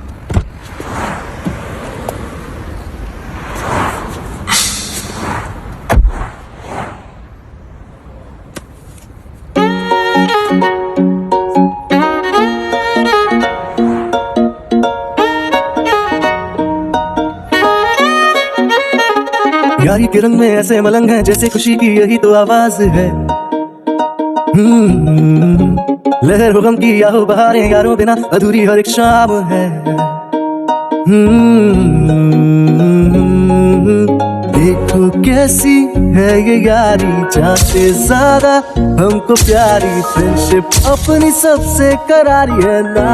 [SPEAKER 9] यारी के रंग में ऐसे मलंग है जैसे खुशी की यही तो आवाज है। लहर हो गम की या हो बहारें, यारों बिना अधूरी हर एक शाम है। देखो कैसी है ये यारी, जाते ज्यादा हमको प्यारी। फ्रेंडशिप अपनी सबसे करारी है ना,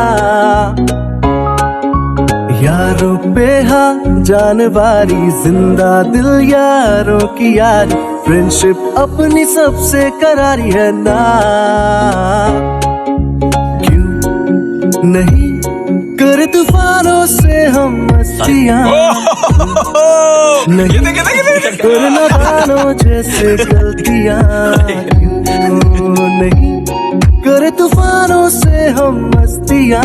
[SPEAKER 9] यारों पे हाँ जानवारी, जिंदा दिल यारों की यारी। फ्रेंडशिप अपनी सबसे करारी है ना, क्यों नहीं कर तूफानों से हम मस्तियाँ, नहीं कर नादानों जैसे गलतियाँ। क्यों नहीं कर तूफानों से हम मस्तियाँ,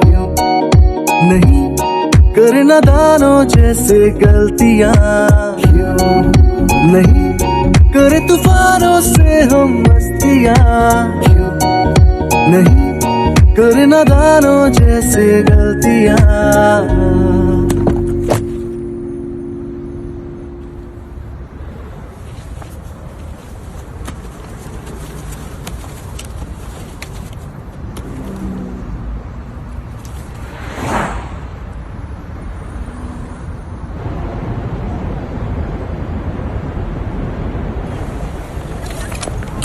[SPEAKER 9] क्यों नहीं कर नादानों जैसे गलतियाँ। क्यों नहीं कर तूफानों से हम मस्तियाँ, क्यों नहीं कर नादानों जैसे गलतियाँ।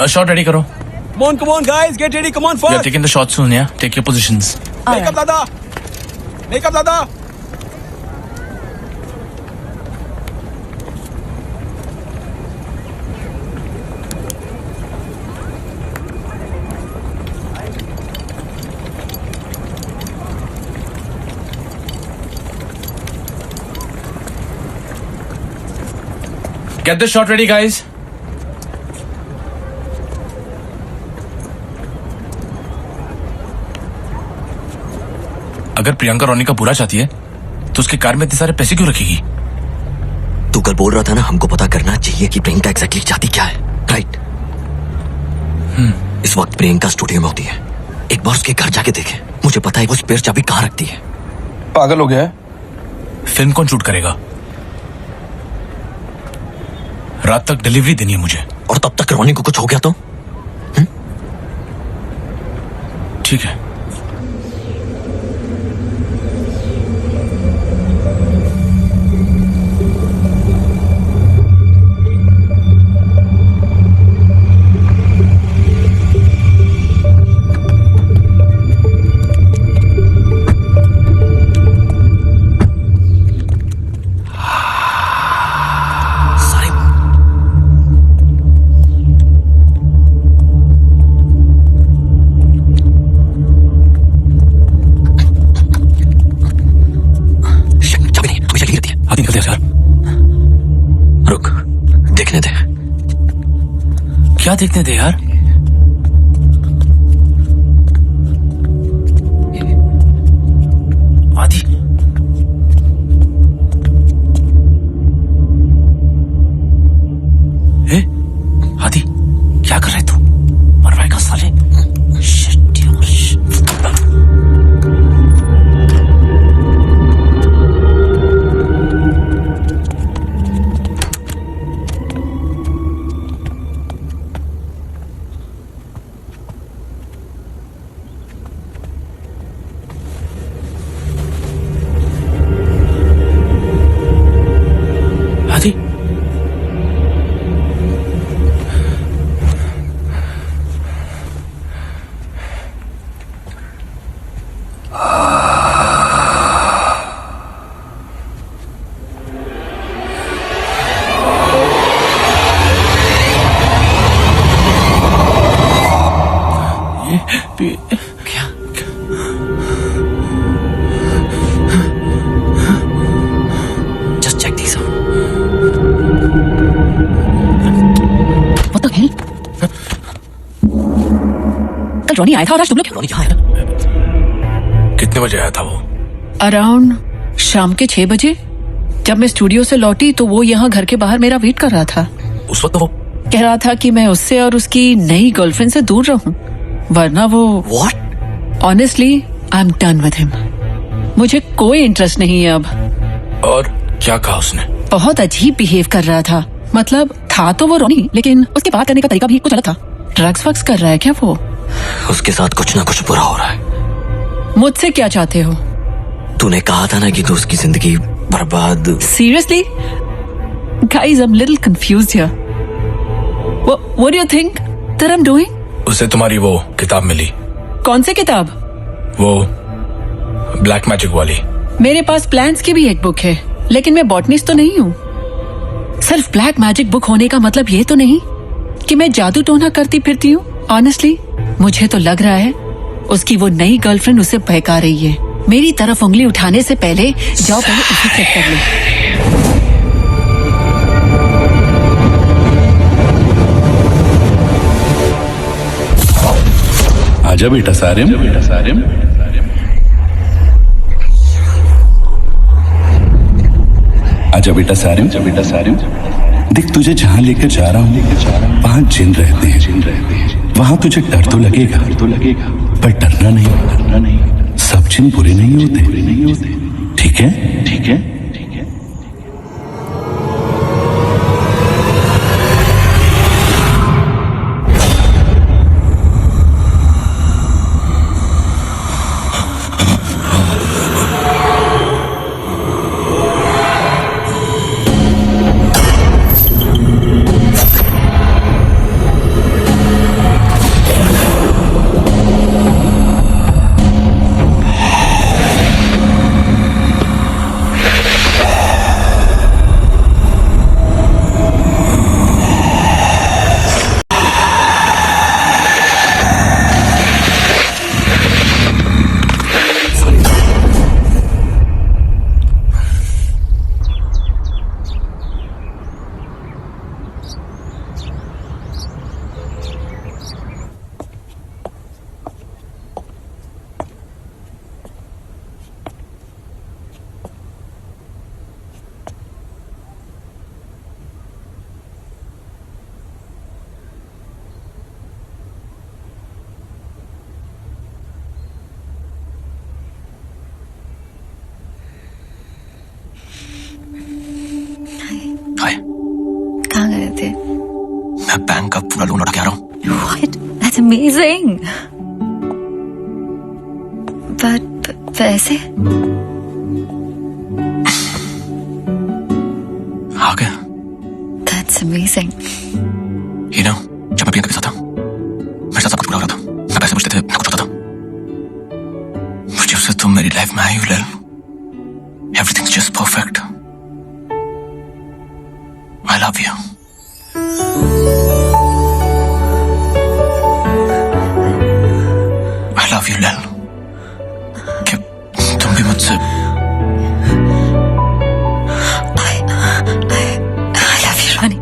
[SPEAKER 1] शॉट रेडी करो।
[SPEAKER 11] Come on, guys, get ready. Come on,
[SPEAKER 1] We are
[SPEAKER 11] fast.
[SPEAKER 1] taking the shot soon, yeah? Take your positions.
[SPEAKER 11] Make up, Dada. Make up, Dada.
[SPEAKER 1] Get the shot ready, guys. अगर प्रियंका रोनी का बुरा चाहती है तो उसकी car में इतने सारे पैसे क्यों रखेगी?
[SPEAKER 5] तू कल बोल रहा था ना, हमको पता करना चाहिए कि प्रियंका एग्जैक्टली चाहती क्या है, राइट? इस वक्त प्रियंका स्टूडियो में होती है, एक बार उसके घर जाके देखे। मुझे पता है वो स्पेयर चाबी कहाँ रखती है।
[SPEAKER 11] पागल हो गया है?
[SPEAKER 1] फिल्म कौन शूट करेगा? रात तक डिलीवरी देनी है मुझे।
[SPEAKER 5] और तब तक रोनी को कुछ हो गया तो?
[SPEAKER 1] ठीक है। क्या देखने दे यार। आदि आदि क्या कर रहे तू? मरवाएगा साले। Shit, यार, shit. आदि क्या just check this out.
[SPEAKER 10] What the hell? कल रॉनी आया था और आज तुम लोग
[SPEAKER 5] रॉनी कहाँ है?
[SPEAKER 1] कितने बजे आया था वो?
[SPEAKER 10] अराउंड शाम के 6 बजे। जब मैं स्टूडियो से लौटी तो वो यहाँ घर के बाहर मेरा वेट कर रहा था।
[SPEAKER 1] उस वक्त वो
[SPEAKER 10] कह रहा था कि मैं उससे और उसकी नई गर्लफ्रेंड से दूर रहूं, वरना वो
[SPEAKER 5] What?
[SPEAKER 10] Honestly I am done with him. मुझे कोई इंटरेस्ट नहीं है अब।
[SPEAKER 1] और क्या कहा उसने?
[SPEAKER 10] बहुत अजीब बिहेव कर रहा था। मतलब था तो वो रोनी, लेकिन उसके बात करने का तरीका भी कुछ अलग था। ड्रग्स वग्स कर रहा है क्या वो?
[SPEAKER 5] उसके साथ कुछ ना कुछ बुरा हो रहा है।
[SPEAKER 10] मुझसे क्या चाहते हो?
[SPEAKER 5] तूने कहा था ना कि तू उसकी जिंदगी बर्बाद।
[SPEAKER 10] Seriously? Guys, I'm a little confused here. What do you think that I'm doing?
[SPEAKER 1] उसे तुम्हारी वो किताब मिली,
[SPEAKER 10] कौन सी किताब?
[SPEAKER 1] वो ब्लैक मैजिक वाली।
[SPEAKER 10] मेरे पास प्लान्स की भी एक बुक है, लेकिन मैं बॉटनिस्ट तो नहीं हूँ। सिर्फ ब्लैक मैजिक बुक होने का मतलब ये तो नहीं कि मैं जादू टोना करती फिरती हूँ। ऑनेस्टली मुझे तो लग रहा है उसकी वो नई गर्लफ्रेंड उसे बहका रही है। मेरी तरफ उंगली उठाने से पहले जाओ पहले उसे चेक कर लो।
[SPEAKER 12] आजा बेटा सारिम। आजा बेटा सारिम। देख तुझे जहाँ लेकर जा रहा हूँ वहाँ जिन रहते हैं। वहाँ तुझे डर तो लगेगा पर डरना नहीं। सब जिन बुरे नहीं होते। ठीक है?
[SPEAKER 6] कहाँ गए थे?
[SPEAKER 5] मैं बैंक का पूरा लोन उठा के आ रहा हूँ।
[SPEAKER 6] What? That's amazing. But पैसे?
[SPEAKER 5] आ गया।
[SPEAKER 6] That's amazing.
[SPEAKER 5] You know, जब मैं प्रियंका के साथ था मेरे साथ सब कुछ बुरा हो रहा था। मैं पैसे बचते थे, मैं कुछ होता था। मुझे उससे तुम मेरी लाइफ में आई हो लैल। Everything's just perfect. I love you. I love you, लैल। क्या तुम भी मुझसे?
[SPEAKER 6] I love you, Ronnie.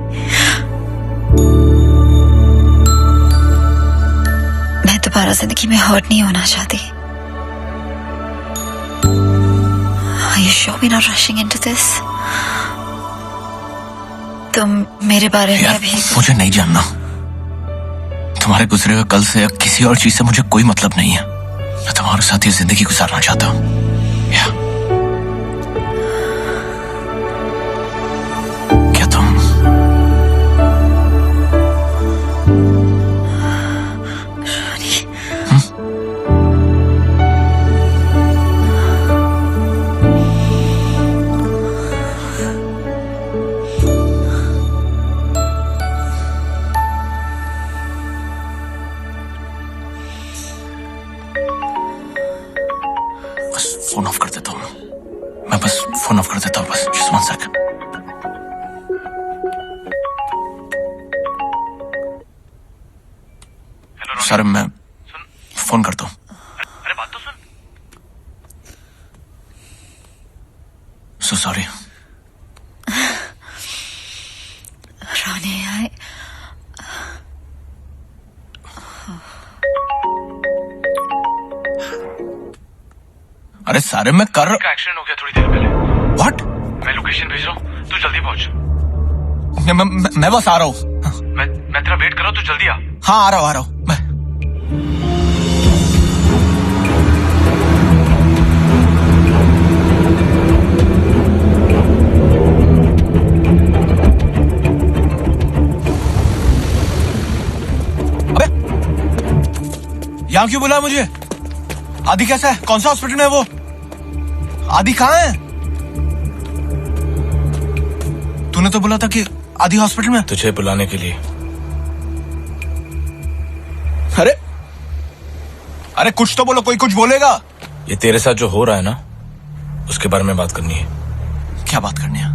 [SPEAKER 6] जिंदगी में हर्ट नहीं होना चाहती। Are you sure we're not rushing into this? तुम मेरे बारे में भी
[SPEAKER 3] मुझे नहीं जानना। तुम्हारे गुजरे हुए कल से या किसी और चीज से मुझे कोई मतलब नहीं है। मैं तुम्हारे साथ ये जिंदगी गुजारना चाहता हूँ। क्या तुम फोन ऑफ कर देता हूँ। मैं बस फोन ऑफ कर देता हूँ, बस just 1 second। सर मैं फोन करता हूँ।
[SPEAKER 8] अरे बात तो सुन।
[SPEAKER 3] So sorry।
[SPEAKER 6] रोनी
[SPEAKER 3] अरे सारे मैं कर
[SPEAKER 8] का एक्सीडेंट हो गया थोड़ी देर पहले।
[SPEAKER 3] व्हाट?
[SPEAKER 8] मैं लोकेशन भेज रहा हूँ, तू जल्दी पहुंच।
[SPEAKER 3] मैं बस आ रहा हूँ।
[SPEAKER 8] मैं तेरा वेट कर रहा हूँ, तू जल्दी आ।
[SPEAKER 3] हाँ आ रहा हूँ मैं। अबे यहाँ क्यों बुलाया मुझे? आदि कैसा है? कौन सा हॉस्पिटल में है वो? आदि कहाँ है? तूने तो बोला था कि आदि हॉस्पिटल में।
[SPEAKER 1] तुझे बुलाने के लिए।
[SPEAKER 3] अरे अरे कुछ तो बोलो, कोई कुछ बोलेगा।
[SPEAKER 1] ये तेरे साथ जो हो रहा है ना, उसके बारे में बात करनी है।
[SPEAKER 3] क्या बात करनी है?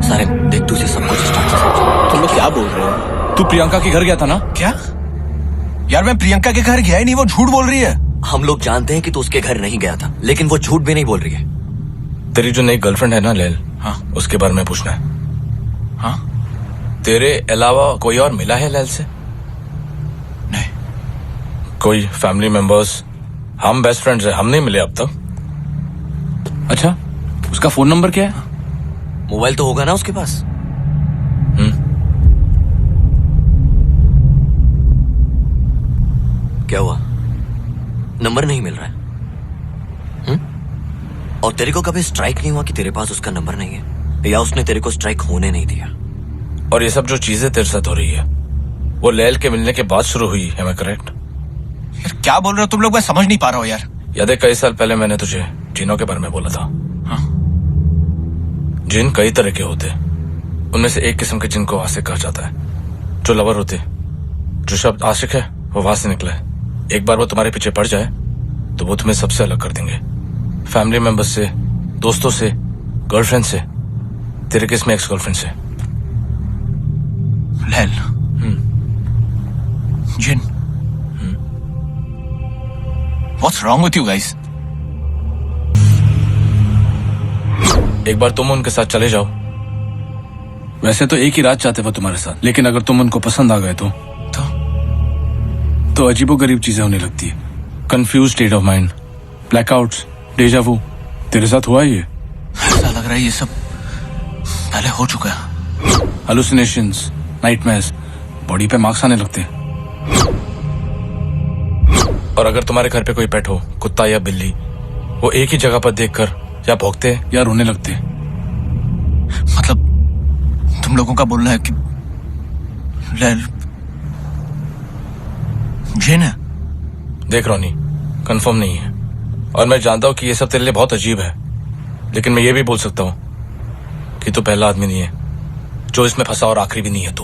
[SPEAKER 5] सारे देख तुझे सब कुछ स्टार्ट से समझा।
[SPEAKER 1] तुम लोग क्या बोल रहे हो? तू प्रियंका के घर गया था ना?
[SPEAKER 3] क्या यार, मैं प्रियंका के घर गया ही नहीं, वो झूठ बोल रही है।
[SPEAKER 5] हम लोग जानते हैं कि तू उसके घर नहीं गया था, लेकिन वो झूठ भी नहीं बोल रही है।
[SPEAKER 1] तेरी जो नई गर्लफ्रेंड है ना लैल,
[SPEAKER 3] हाँ
[SPEAKER 1] उसके बारे में पूछना है।
[SPEAKER 3] हाँ
[SPEAKER 1] तेरे अलावा कोई और मिला है लैल से?
[SPEAKER 3] नहीं।
[SPEAKER 1] कोई फैमिली मेंबर्स? हम बेस्ट फ्रेंड्स हैं, हम नहीं मिले अब तक। अच्छा, उसका फोन नंबर क्या है?
[SPEAKER 5] मोबाइल तो होगा ना उसके पास? क्या हुआ? नंबर नहीं मिल रहा है? और तेरे को कभी स्ट्राइक नहीं हुआ कि तेरे पास उसका नंबर नहीं है, या उसने तेरे को स्ट्राइक होने नहीं दिया?
[SPEAKER 1] और ये सब जो चीजें तेरे साथ हो रही है, वो लैल के मिलने के बाद शुरू हुई है, मैं करेक्ट?
[SPEAKER 3] यार क्या बोल रहे हो तुम लोग? मैं समझ नहीं पा रहा हूँ यार।
[SPEAKER 1] याद है कई साल पहले मैंने तुझे जिनों के बारे में बोला था?
[SPEAKER 3] हाँ।
[SPEAKER 1] जिन कई तरह के होते, उनमें से एक किस्म के जिन को आशिक कहा जाता है, जो लवर होते। जो शब्द आशिक है वो वहां से निकला है। एक बार वो तुम्हारे पीछे पड़ जाए तो वो तुम्हें सबसे अलग कर देंगे, फैमिली मेंबर्स से, दोस्तों से, गर्लफ्रेंड से। तेरे केस में एक्स गर्लफ्रेंड से।
[SPEAKER 3] लैल, जिन, what's wrong with you guys?
[SPEAKER 1] एक बार तुम उनके साथ चले जाओ। वैसे तो एक ही रात चाहते वो तुम्हारे साथ, लेकिन अगर तुम उनको पसंद आ गए तो अजीबोगरीब चीजें होने लगती है। Confuse state of mind, blackouts, deja vu. तेरे साथ हुआ ये?
[SPEAKER 3] ऐसा लग रहा है ये सब पहले हो चुका है।
[SPEAKER 1] हालुसिनेशंस, नाइटमेयर्स, बॉडी पे मार्क्स आने लगते हैं। और अगर तुम्हारे घर पे कोई पेट हो, कुत्ता या बिल्ली, वो एक ही जगह पर देखकर या भौंकते या रोने लगते।
[SPEAKER 3] मतलब तुम लोगों का बोलना है कि लैल जिन है?
[SPEAKER 1] देख रोनी, कंफर्म नहीं है, और मैं जानता हूं कि ये सब तेरे लिए बहुत अजीब है, लेकिन मैं ये भी बोल सकता हूं कि तू पहला आदमी नहीं है जो इसमें फंसा, और आखिरी भी नहीं है तू।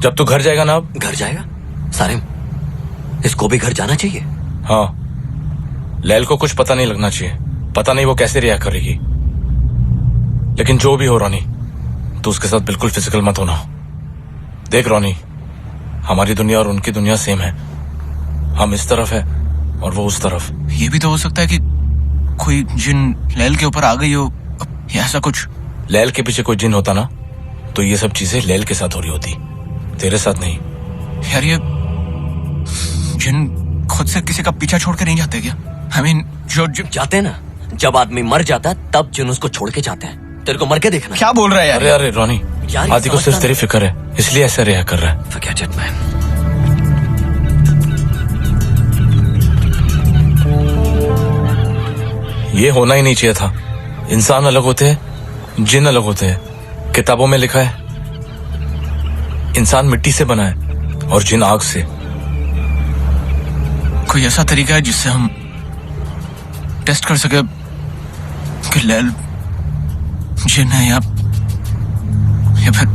[SPEAKER 1] जब तू घर जाएगा ना, अब
[SPEAKER 5] घर जाएगा? सारिम, इसको भी घर जाना चाहिए।
[SPEAKER 1] हाँ, लैल को कुछ पता नहीं लगना चाहिए। पता नहीं वो कैसे रिएक्ट करेगी, लेकिन जो भी हो रोनी, तू उसके साथ बिल्कुल फिजिकल मत होना। देख रोनी, हमारी दुनिया और उनकी दुनिया सेम है। हम इस तरफ है और वो उस तरफ।
[SPEAKER 3] ये भी तो हो सकता है कि कोई जिन लैल के ऊपर आ गई हो या ऐसा कुछ।
[SPEAKER 1] लैल के पीछे कोई जिन होता ना तो ये सब चीजें लैल के साथ हो रही होती, तेरे साथ नहीं।
[SPEAKER 3] यार ये जिन खुद से किसी का पीछा छोड़ के नहीं जाते क्या? I mean, जो
[SPEAKER 5] जाते हैं ना, जब आदमी मर जाता है तब जिन उसको छोड़ के जाते हैं। तेरे को मर के देखना।
[SPEAKER 3] क्या बोल रहा है यार?
[SPEAKER 1] अरे अरे रोनी, आदि को सिर्फ तेरी फिक्र है इसलिए ऐसा रिहा कर रहा है।
[SPEAKER 5] Forget it, man.
[SPEAKER 1] ये होना ही नहीं चाहिए था। इंसान अलग होते हैं, जिन अलग होते हैं। किताबों में लिखा है इंसान मिट्टी से बना है और जिन आग से।
[SPEAKER 3] कोई ऐसा तरीका है जिससे हम टेस्ट कर सके कि लैल जिन है या फिर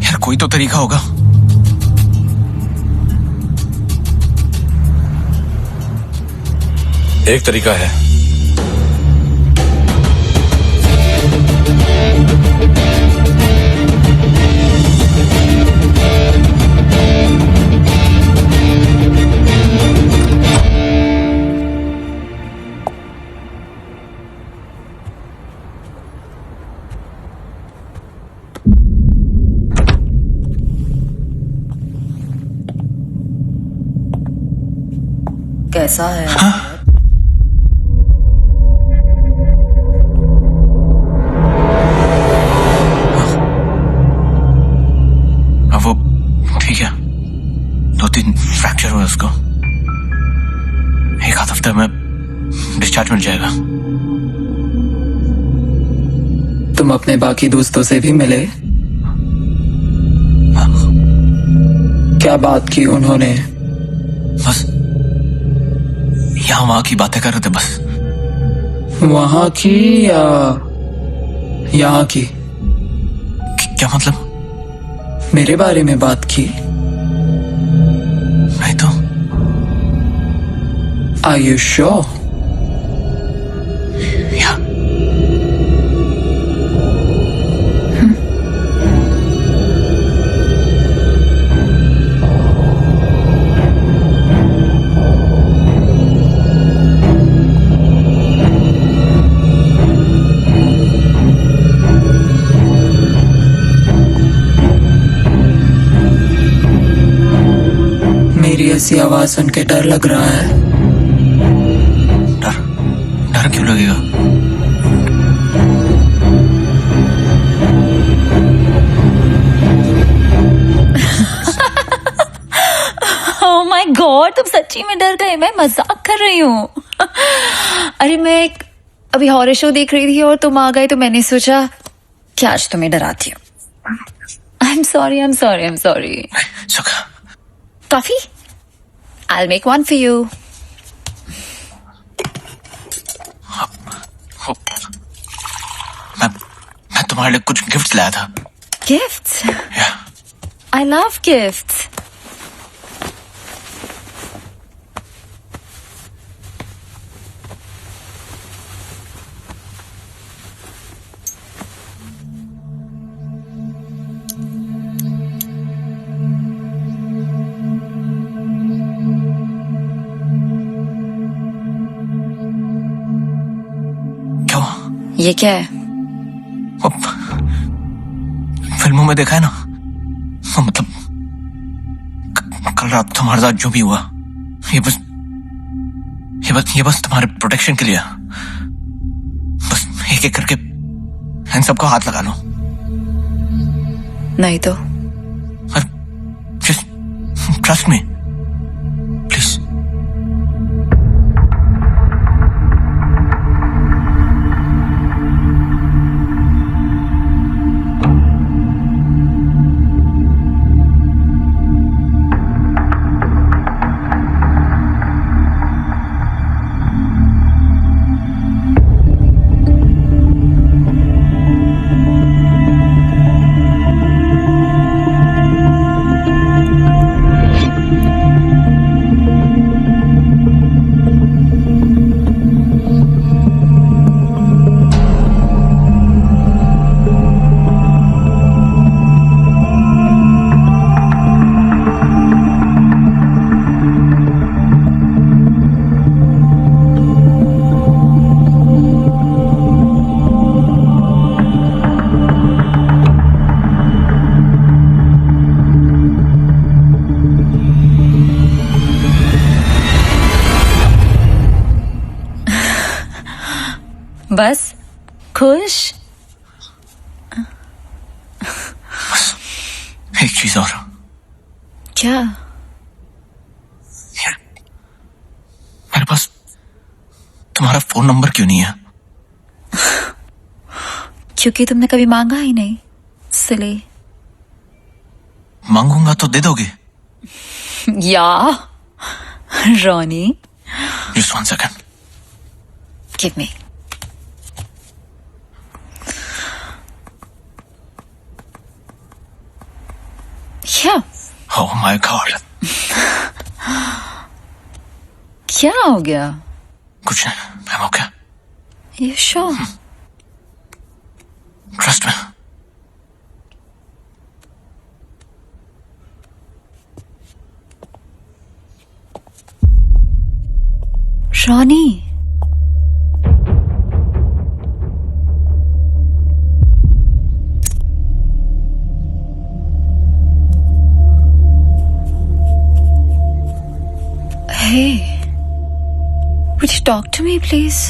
[SPEAKER 3] यार कोई तो तरीका होगा।
[SPEAKER 1] एक तरीका है।
[SPEAKER 6] कैसा है?
[SPEAKER 3] अब वो ठीक है, 2-3 फ्रैक्चर हुआ उसको। एक आध हफ्ते में डिस्चार्ज मिल जाएगा।
[SPEAKER 13] तुम अपने बाकी दोस्तों से भी मिले? क्या बात की उन्होंने?
[SPEAKER 3] बस यहाँ वहां की बातें कर रहे थे बस।
[SPEAKER 13] वहां की या यहाँ की?
[SPEAKER 3] क्या मतलब?
[SPEAKER 13] मेरे बारे में बात की?
[SPEAKER 3] नहीं तो।
[SPEAKER 13] Are you sure?
[SPEAKER 3] या
[SPEAKER 13] मेरी ऐसी आवाज सुन के डर लग रहा है।
[SPEAKER 3] डर क्यों लगेगा?
[SPEAKER 6] Oh my God, तुम सच्ची में डर गए? मैं मजाक कर रही हूँ। अरे मैं अभी हॉरर शो देख रही थी और तुम आ गए तो मैंने सोचा कि आज तुम्हें डराती हूँ। I'm sorry.
[SPEAKER 3] सुखा।
[SPEAKER 6] Coffee? I'll make one for you.
[SPEAKER 3] मैं तुम्हारे लिए कुछ गिफ्ट्स लाया था।
[SPEAKER 6] Gifts?
[SPEAKER 3] Yeah.
[SPEAKER 6] I love gifts.
[SPEAKER 3] क्या हुआ?
[SPEAKER 6] ये क्या है?
[SPEAKER 3] फिल्मों में देखा है ना, वो मतलब कल रात तुम्हारे साथ जो भी हुआ, ये बस तुम्हारे प्रोटेक्शन के लिए। बस एक एक करके इन सबको हाथ लगा लो।
[SPEAKER 6] नहीं तो
[SPEAKER 3] जस्ट ट्रस्ट मी प्लीज।
[SPEAKER 6] बस खुश?
[SPEAKER 3] एक चीज और,
[SPEAKER 6] क्या?
[SPEAKER 3] मेरे पास तुम्हारा फोन नंबर क्यों नहीं है?
[SPEAKER 6] क्योंकि तुमने कभी मांगा ही नहीं, इसलिए।
[SPEAKER 3] मांगूंगा तो दे दोगे?
[SPEAKER 6] या Ronnie,
[SPEAKER 3] just 1 second.
[SPEAKER 6] Give me. क्या?
[SPEAKER 3] Oh my God.
[SPEAKER 6] क्या हो गया?
[SPEAKER 3] कुछ नहीं, मैं okay.
[SPEAKER 6] You sure?
[SPEAKER 3] Trust me.
[SPEAKER 6] Ronnie, hey, would you talk to me, please?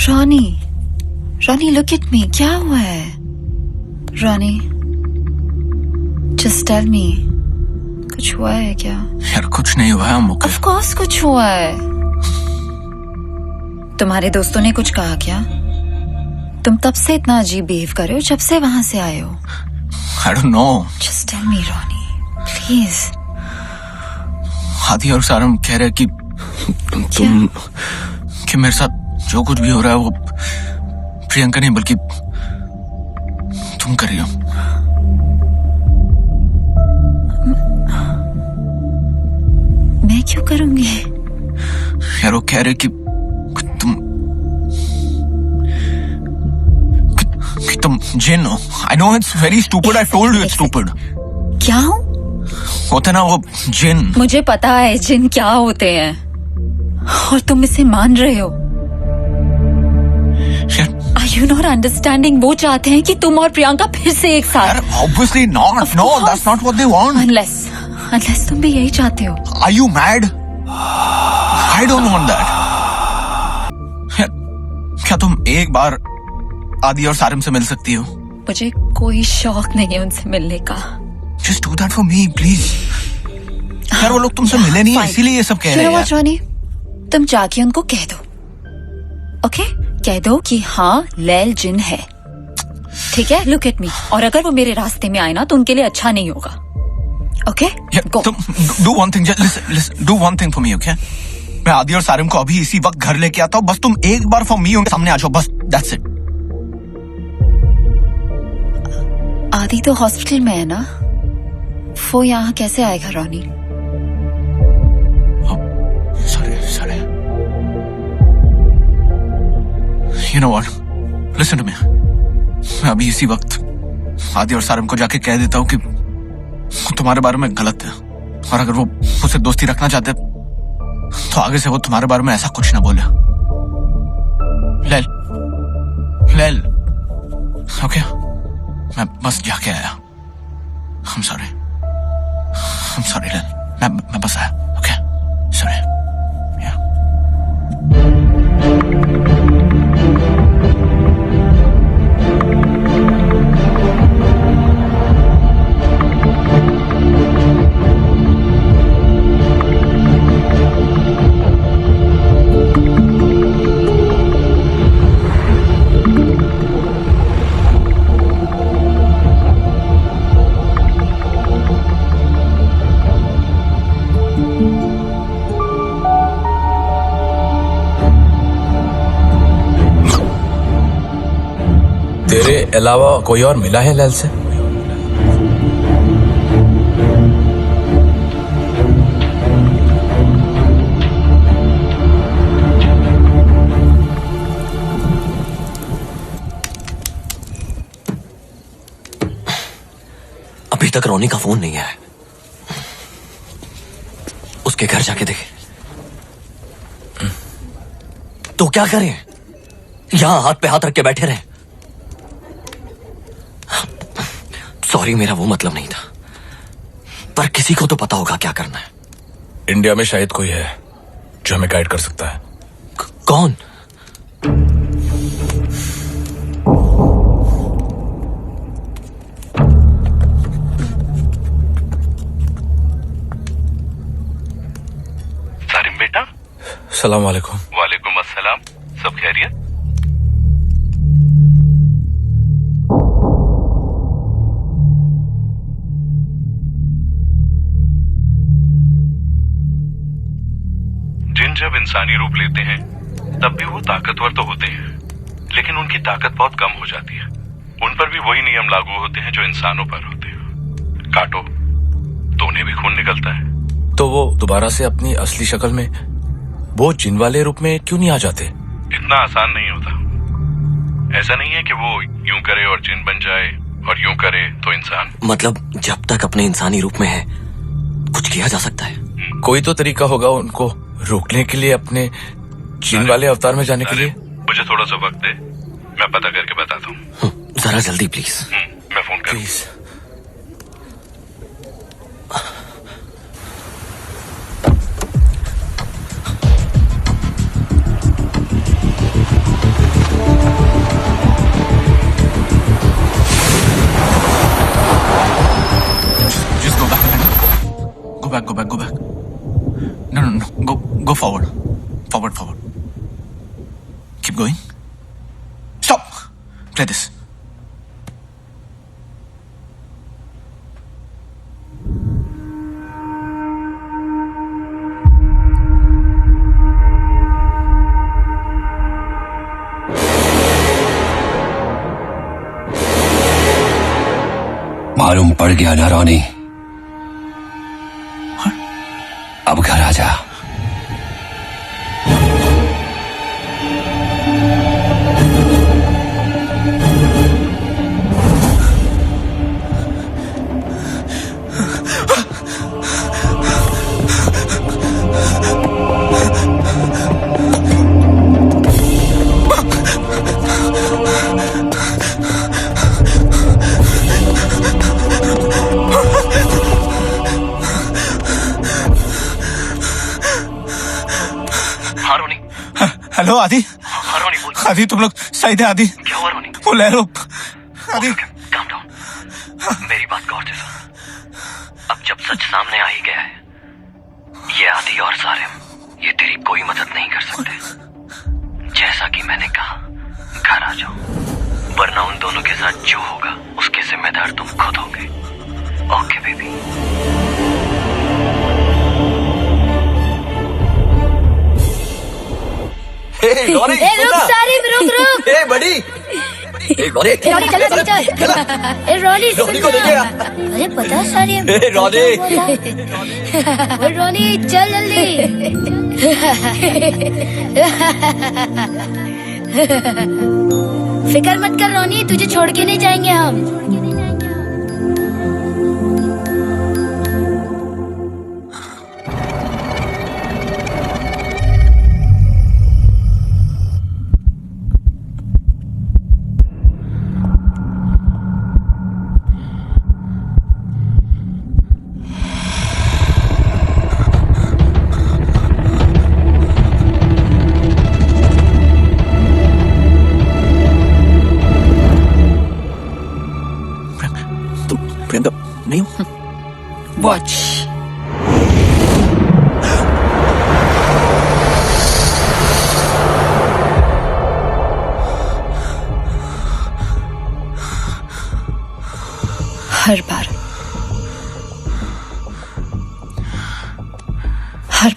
[SPEAKER 6] Ronnie, Ronnie, look at me. क्या हुआ है? Ronnie, just tell me. कुछ हुआ है क्या?
[SPEAKER 3] यार कुछ नहीं हुआ है, हम ओके।
[SPEAKER 6] Of course कुछ हुआ है। तुम्हारे दोस्तों ने कुछ कहा क्या? तुम तब से इतना अजीब बिहेव कर रहे हो जब से वहां से आए हो।
[SPEAKER 3] I don't know.
[SPEAKER 6] Just tell me, Ronnie, please.
[SPEAKER 3] आदि और सारम कह रहे कि तुम कि मेरे साथ जो कुछ भी हो रहा है वो प्रियंका नहीं बल्कि तुम कर रही हो।
[SPEAKER 6] मैं क्यों करूंगी?
[SPEAKER 3] यार वो कह रहे कि तुम जिन हो। I know it's very stupid. I told you it's stupid.
[SPEAKER 6] क्या हूँ?
[SPEAKER 3] होते ना वो जिन।
[SPEAKER 6] मुझे पता है जिन क्या होते हैं और तुम इसे मान रहे हो। Are you not understanding? वो चाहते हैं कि तुम और प्रियंका फिर से एक साथ।
[SPEAKER 3] Obviously not. No, that's not what they want.
[SPEAKER 6] Unless तुम भी यही चाहते हो।
[SPEAKER 3] Are you mad? I don't want that. क्या तुम एक बार आदि और सारिम से मिल सकती हो?
[SPEAKER 6] मुझे कोई शौक नहीं है उनसे मिलने का।
[SPEAKER 3] Just do that for me, please. यार वो लोग तुमसे मिले नहीं है, इसीलिए ये सब कह रहे हैं।
[SPEAKER 6] रॉनी, तुम जाके उनको कह दो, ओके? कह दो कि हाँ लैल जिन है, ठीक है? Look at me. और अगर वो मेरे रास्ते में आए ना तो उनके लिए अच्छा नहीं होगा, ओके?
[SPEAKER 3] तुम do one thing, listen, do one thing for me, okay? मैं आदि और सारिम को अभी इसी वक्त घर लेके आता हूँ, बस तुम एक बार for me उनके सामने आ जाओ, बस that's it.
[SPEAKER 6] आदि तो हॉस्पिटल में है ना, वो यहाँ कैसे आएगा Ronnie?
[SPEAKER 3] Sorry. You know what? Listen to me. मैं अभी इसी वक्त आदि और सारिम को जाके कह देता हूँ कि वो तुम्हारे बारे में गलत है, और अगर वो मुझसे दोस्ती रखना चाहते तो आगे से वो तुम्हारे बारे में ऐसा कुछ ना बोले। लैल, ओके? मैं बस जाके आया। I'm sorry, लैल। मैं बस आया, ओके? Sorry.
[SPEAKER 1] तेरे अलावा कोई और मिला है लैल से?
[SPEAKER 5] अभी तक रोनी का फोन नहीं आया। उसके घर जाके देखे तो क्या करें? यहां हाथ पे हाथ रख के बैठे रहे? सॉरी, मेरा वो मतलब नहीं था, पर किसी को तो पता होगा क्या करना है।
[SPEAKER 1] इंडिया में शायद कोई है जो हमें गाइड कर सकता है।
[SPEAKER 5] कौन?
[SPEAKER 1] सलाम वालेकुम।
[SPEAKER 12] वालेकुम अस्सलाम। सब खैरियत? जिन जब इंसानी रूप लेते हैं तब भी वो ताकतवर तो होते हैं, लेकिन उनकी ताकत बहुत कम हो जाती है। उन पर भी वही नियम लागू होते हैं जो इंसानों पर होते हैं। काटो तो उन्हें भी खून निकलता है।
[SPEAKER 1] तो वो दोबारा से अपनी असली शक्ल में, वो जिन वाले रूप में क्यों नहीं आ जाते?
[SPEAKER 12] इतना आसान नहीं होता। ऐसा नहीं है कि वो यूं करे और जिन बन जाए और यूं करे तो इंसान।
[SPEAKER 5] मतलब जब तक अपने इंसानी रूप में है कुछ किया जा सकता है।
[SPEAKER 1] कोई तो तरीका होगा उनको रोकने के लिए, अपने जिन वाले अवतार में जाने के लिए।
[SPEAKER 12] मुझे थोड़ा सा वक्त दे, मैं पता करके बताता हूँ।
[SPEAKER 5] जरा जल्दी प्लीज।
[SPEAKER 12] मैं फोन करूँ?
[SPEAKER 1] Please.
[SPEAKER 3] Just go back. Go back. No. Go forward. Forward. Keep going. Stop. Play this.
[SPEAKER 9] मालूम पड़ गया ना रोनी? अब घर आ जा।
[SPEAKER 3] हेलो आदि। आदि तुम लोग सही थे? आदि
[SPEAKER 5] क्या हुआ रोनी?
[SPEAKER 3] वो लहरो। आदि
[SPEAKER 5] काम डाउन। मेरी बात गौर से सुन। अब जब सच सामने आ ही गया है, ये आदि और सारिम ये तेरी कोई मदद नहीं कर सकते। जैसा कि मैंने कहा, घर आ जाओ, वरना उन दोनों के साथ जो होगा उसके जिम्मेदार तुम खुद होगे। Okay baby. रुक
[SPEAKER 14] रुक।
[SPEAKER 5] ए बड़ी।
[SPEAKER 14] रोनी चल। रोनी
[SPEAKER 5] को लेके आ।
[SPEAKER 14] अरे पता सारी रोनी चल जल्दी। फिक्र मत कर रोनी, तुझे छोड़ के नहीं जाएंगे हम।
[SPEAKER 3] नहीं
[SPEAKER 10] वॉच। हर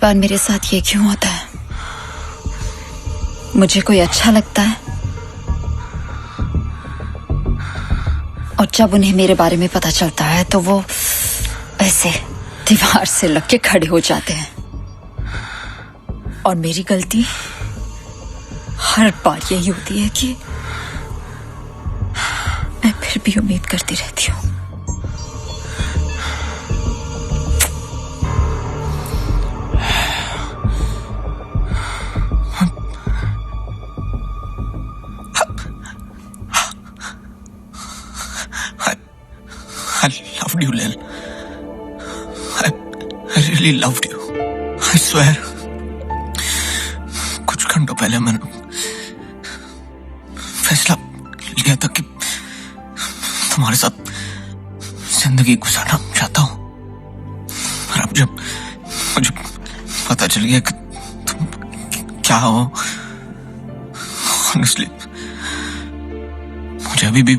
[SPEAKER 10] बार मेरे साथ ये क्यों होता है? मुझे कोई अच्छा लगता है और जब उन्हें मेरे बारे में पता चलता है तो वो ऐसे दीवार से लग के खड़े हो जाते हैं। और मेरी गलती हर बार यही होती है कि मैं फिर भी उम्मीद करती रहती हूँ।
[SPEAKER 3] I loved you, Lil. I really loved you. I swear. कुछ घंटों पहले मैंने फैसला लिया था कि तुम्हारे साथ जिंदगी गुजारना चाहता हूँ। और अब जब मुझे पता चल गया कि चाहो, ऑनेस्टली मुझे अभी भी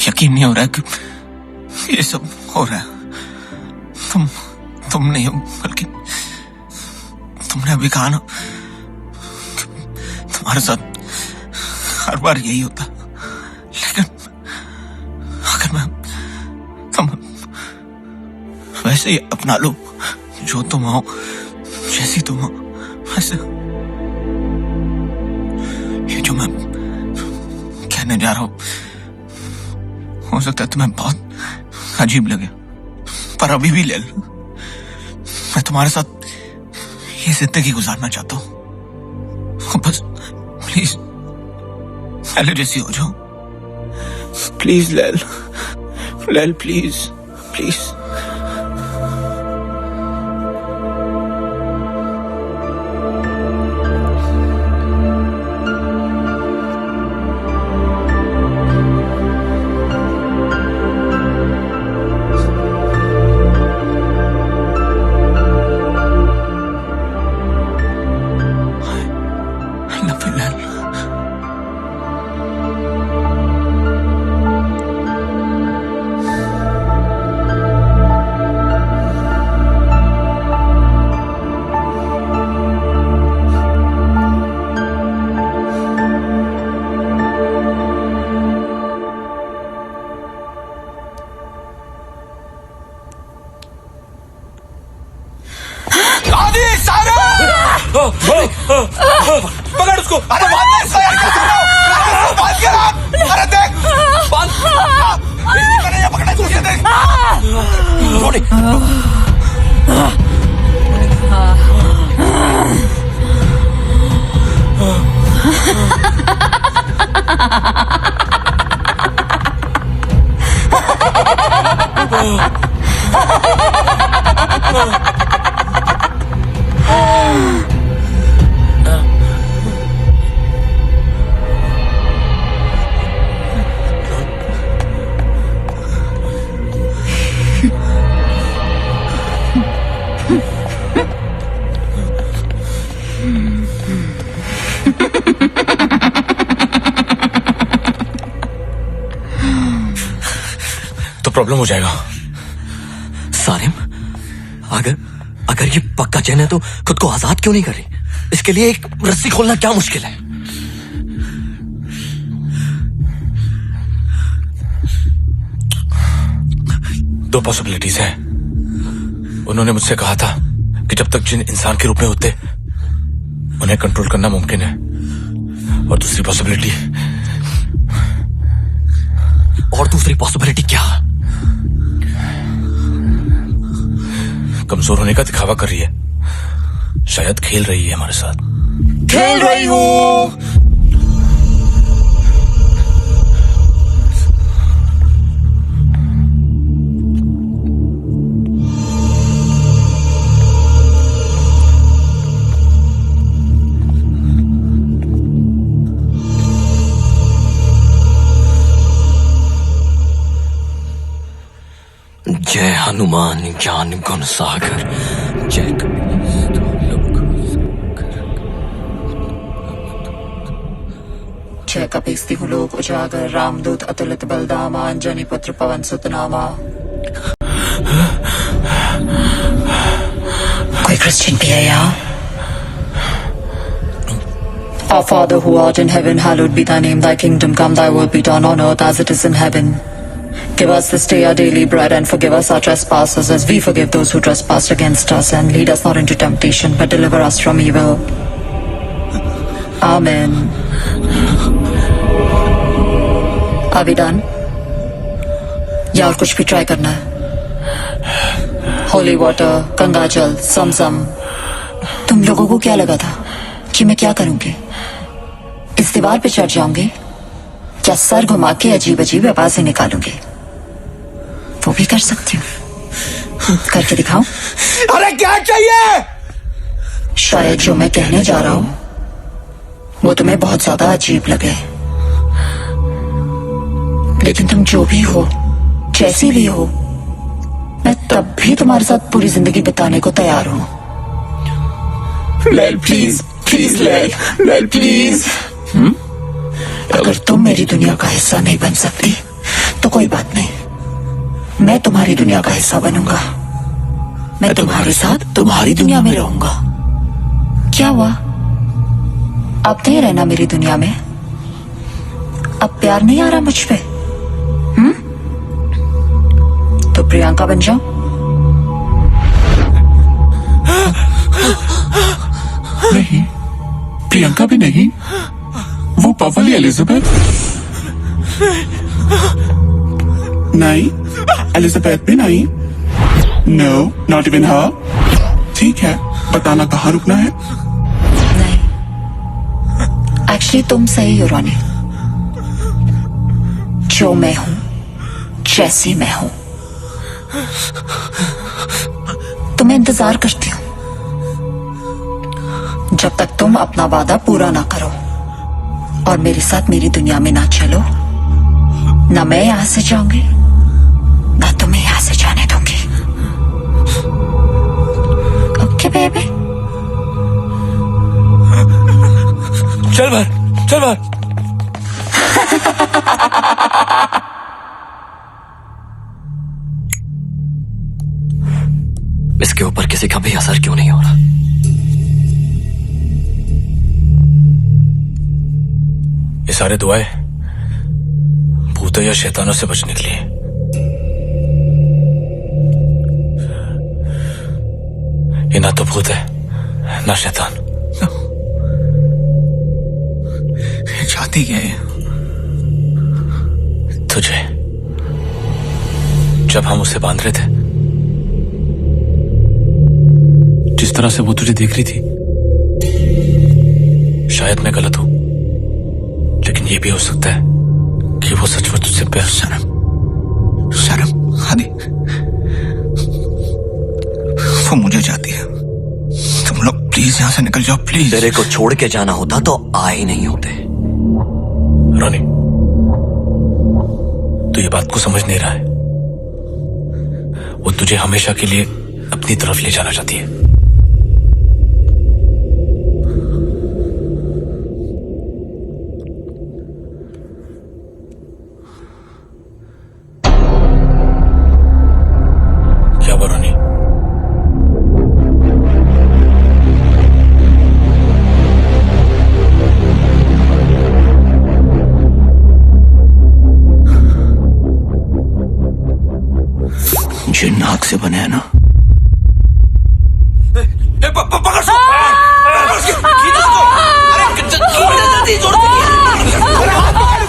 [SPEAKER 3] यकीन नहीं हो रहा है कि ये सब हो रहा है। तुम नहीं हो, बल्कि तुमने अभी कहा ना कि तुम्हारे साथ हर बार यही होता, लेकिन अगर मैं तुम वैसे ही अपना लो, जो तुम हो, जैसी तुम हो, वैसे ये जो मैं कहने जा रहा हूं हो सकता है तुम्हें बहुत अजीब लगे, पर अभी भी ले लो, मैं तुम्हारे साथ ये जिंदगी गुजारना चाहता हूं। बस प्लीज पहले जैसी हो जाओ, प्लीज लैल, प्लीज प्लीज।
[SPEAKER 11] पकड़ उसको। अरे बांध इसको यार, बांध के रख। अरे देख, बांध। इसको नहीं पकड़ा तू, ये देख।
[SPEAKER 1] तो प्रॉब्लम हो जाएगा।
[SPEAKER 5] सारिम, अगर ये पक्का चैन है तो खुद को आजाद क्यों नहीं कर रही? इसके लिए एक रस्सी खोलना क्या मुश्किल है?
[SPEAKER 1] दो पॉसिबिलिटीज हैं। उन्होंने मुझसे कहा था कि जब तक जिन इंसान के रूप में होते उन्हें कंट्रोल करना मुमकिन है, और दूसरी पॉसिबिलिटी क्या? कमजोर होने का दिखावा कर रही है, शायद खेल रही है हमारे साथ।
[SPEAKER 7] खेल रही हूँ।
[SPEAKER 5] जय हनुमान ज्ञान गुण सागर, जय
[SPEAKER 6] जय कपीस्ति हूँ लोक उजागर, रामदूत अतुलित बलदामा, अंजनी पुत्र पवन सुत नामा। कोई क्रिश्चियन भी है यहाँ? Our Father who art in heaven, hallowed be thy name, thy kingdom come, thy will be done on earth as it is in heaven. Give us this day our daily bread, and forgive us our trespasses as we forgive those who trespass against us, and lead us not into temptation, but deliver us from evil. Amen. Are we done? या और कुछ भी try करना है? Holy water, Ganga जल, समसम। तुम लोगों को क्या लगा था कि मैं क्या करूंगी? इस दीवार पे चढ़ जाऊंगी या सर घुमा के अजीब अजीब आवाजें निकालूंगी? वो भी कर सकती हूँ। करके दिखाऊं?
[SPEAKER 11] अरे क्या चाहिए?
[SPEAKER 6] शायद जो मैं कहने जा रहा हूँ वो तुम्हें बहुत ज्यादा अजीब लगे, लेकिन तुम जो भी हो, जैसी भी हो, मैं तब भी तुम्हारे साथ पूरी जिंदगी बिताने को तैयार हूँ।
[SPEAKER 13] लैल प्लीज प्लीज लैल प्लीज। अगर तुम मेरी दुनिया का हिस्सा नहीं बन सकती तो कोई बात नहीं, मैं तुम्हारी दुनिया का हिस्सा बनूंगा। मैं तुम्हारे साथ तुम्हारी दुनिया में रहूंगा।
[SPEAKER 6] क्या हुआ? अब नहीं रहना मेरी दुनिया में? अब प्यार नहीं आ रहा मुझ पे? तो प्रियंका बन जाओ।
[SPEAKER 12] नहीं, प्रियंका भी नहीं, वो पवली एलिजाबेथ। नहीं, एलिजाबेथ भी नहीं। नो, नॉट इवन हर। ठीक है, बताना कहाँ रुकना है?
[SPEAKER 6] नहीं, एक्चुअली तुम सही हो रोनी। जो मैं हूं, जैसी मैं हूं, तुम्हें इंतजार करती हूं जब तक तुम अपना वादा पूरा ना करो और मेरे साथ मेरी दुनिया में ना चलो। ना मैं यहां से जाऊंगी, ना तुम्हें यहां से जाने दूंगी। Okay baby?
[SPEAKER 1] चल बाहर, चल बाहर।
[SPEAKER 5] इसके ऊपर किसी का भी असर क्यों नहीं हो रहा?
[SPEAKER 1] ये सारे दुआएं भूतों या शैतानों से बचने के लिए। ये ना तो भूत है ना शैतान।
[SPEAKER 3] चाहती क्या है?
[SPEAKER 1] तुझे। जब हम उसे बांध रहे थे, जिस तरह से वो तुझे देख रही थी, शायद मैं गलत हूं, लेकिन ये भी हो सकता है कि वो सचमुच तुझसे प्यार।
[SPEAKER 3] शर्म हादी, वो मुझे चाहती है। तुम लोग प्लीज यहां से निकल जाओ, प्लीज।
[SPEAKER 5] तेरे को छोड़ के जाना होता तो आ ही नहीं होते।
[SPEAKER 1] रोनी, तू ये बात को समझ नहीं रहा है। वो तुझे हमेशा के लिए अपनी तरफ ले जाना चाहती है। क्या हुआ रोनी?
[SPEAKER 3] जो नाक से बने है ना,
[SPEAKER 11] पकड़ सो। खींच उसको। अरे जोर से अरे हाथ पकड़।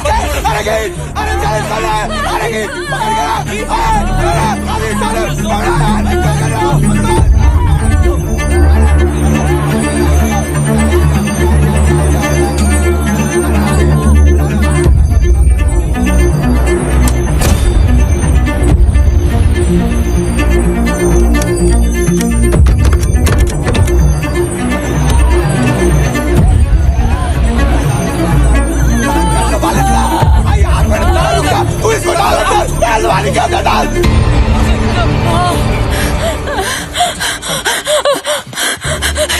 [SPEAKER 11] अरे गेट, अरे चल साला, अरे गेट पकड़ गया। अरे चल पकड़।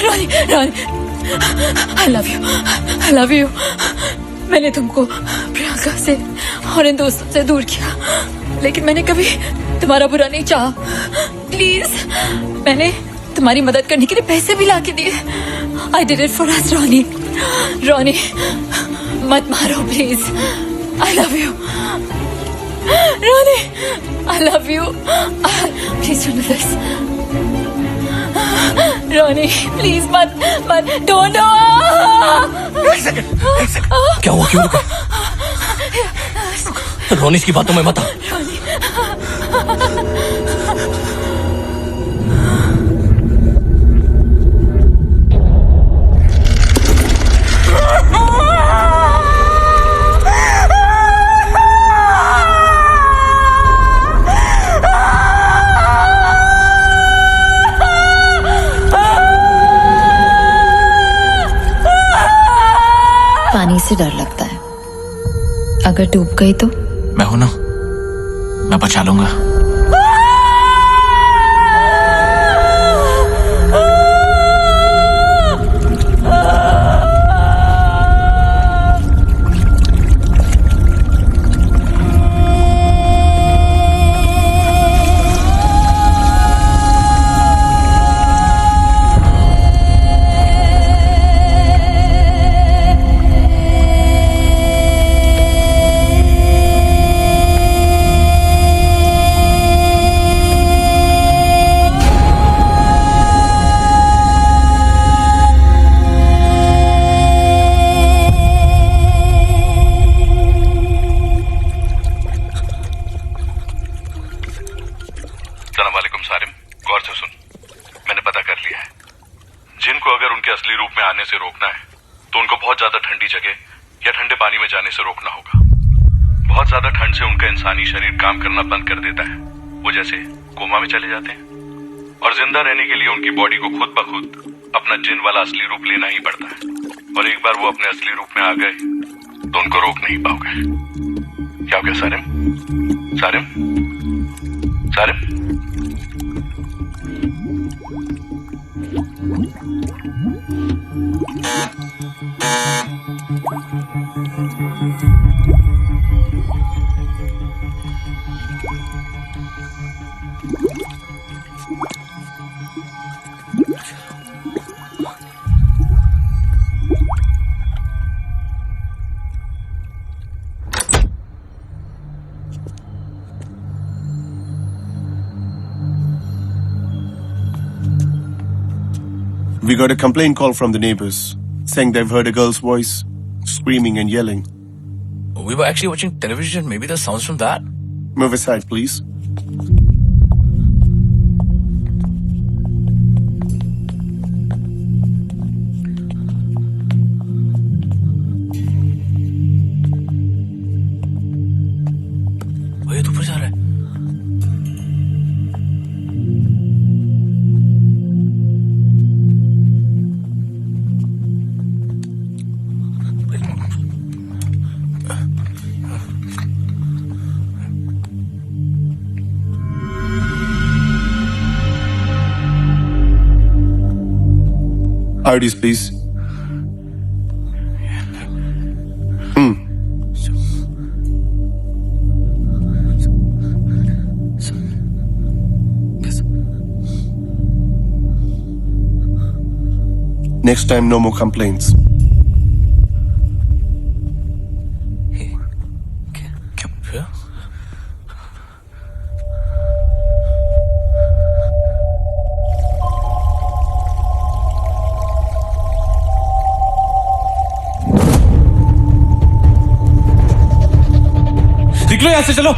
[SPEAKER 10] रोनी, रोनी, I love you. मैंने तुमको प्रियंका से और इन दोस्तों से दूर किया, लेकिन मैंने कभी तुम्हारा बुरा नहीं चाहा। प्लीज, मैंने तुम्हारी मदद करने के लिए पैसे भी लाके दिए। I did it for us, Ronnie. Ronnie, मत मारो please. I love you. Ronnie, I love you. Please don't do this. Ronnie, please मत मत, don't do.
[SPEAKER 11] एक सेकंड।
[SPEAKER 5] क्या हुआ, क्यों रुका? रोनी की बातों में मत आ।
[SPEAKER 6] पानी से डर लगता है, अगर डूब गई तो?
[SPEAKER 3] मैं हूं ना, मैं बचा लूंगा।
[SPEAKER 12] आने से रोकना है तो उनको बहुत ज्यादा ठंडी जगह या ठंडे पानी में जाने से रोकना होगा। बहुत ज्यादा ठंड से उनका इंसानी शरीर काम करना बंद कर देता है, वो जैसे कोमा में चले जाते हैं। और जिंदा रहने के लिए उनकी बॉडी को खुद ब खुद अपना जिन वाला असली रूप लेना ही पड़ता है। और एक बार वो अपने असली रूप में आ गए तो उनको रोक नहीं पाओगे। क्या हो गया Sarim? Sarim? Sarim?
[SPEAKER 15] We got a complaint call from the neighbors saying they've heard a girl's voice screaming and yelling.
[SPEAKER 1] We were actually watching television. Maybe the sounds from that.
[SPEAKER 15] Move aside, please.
[SPEAKER 1] ये तो ऊपर जा रहा है।
[SPEAKER 15] IDs, please. Next time, no more complaints.
[SPEAKER 1] निकलो यहाँ से, चलो।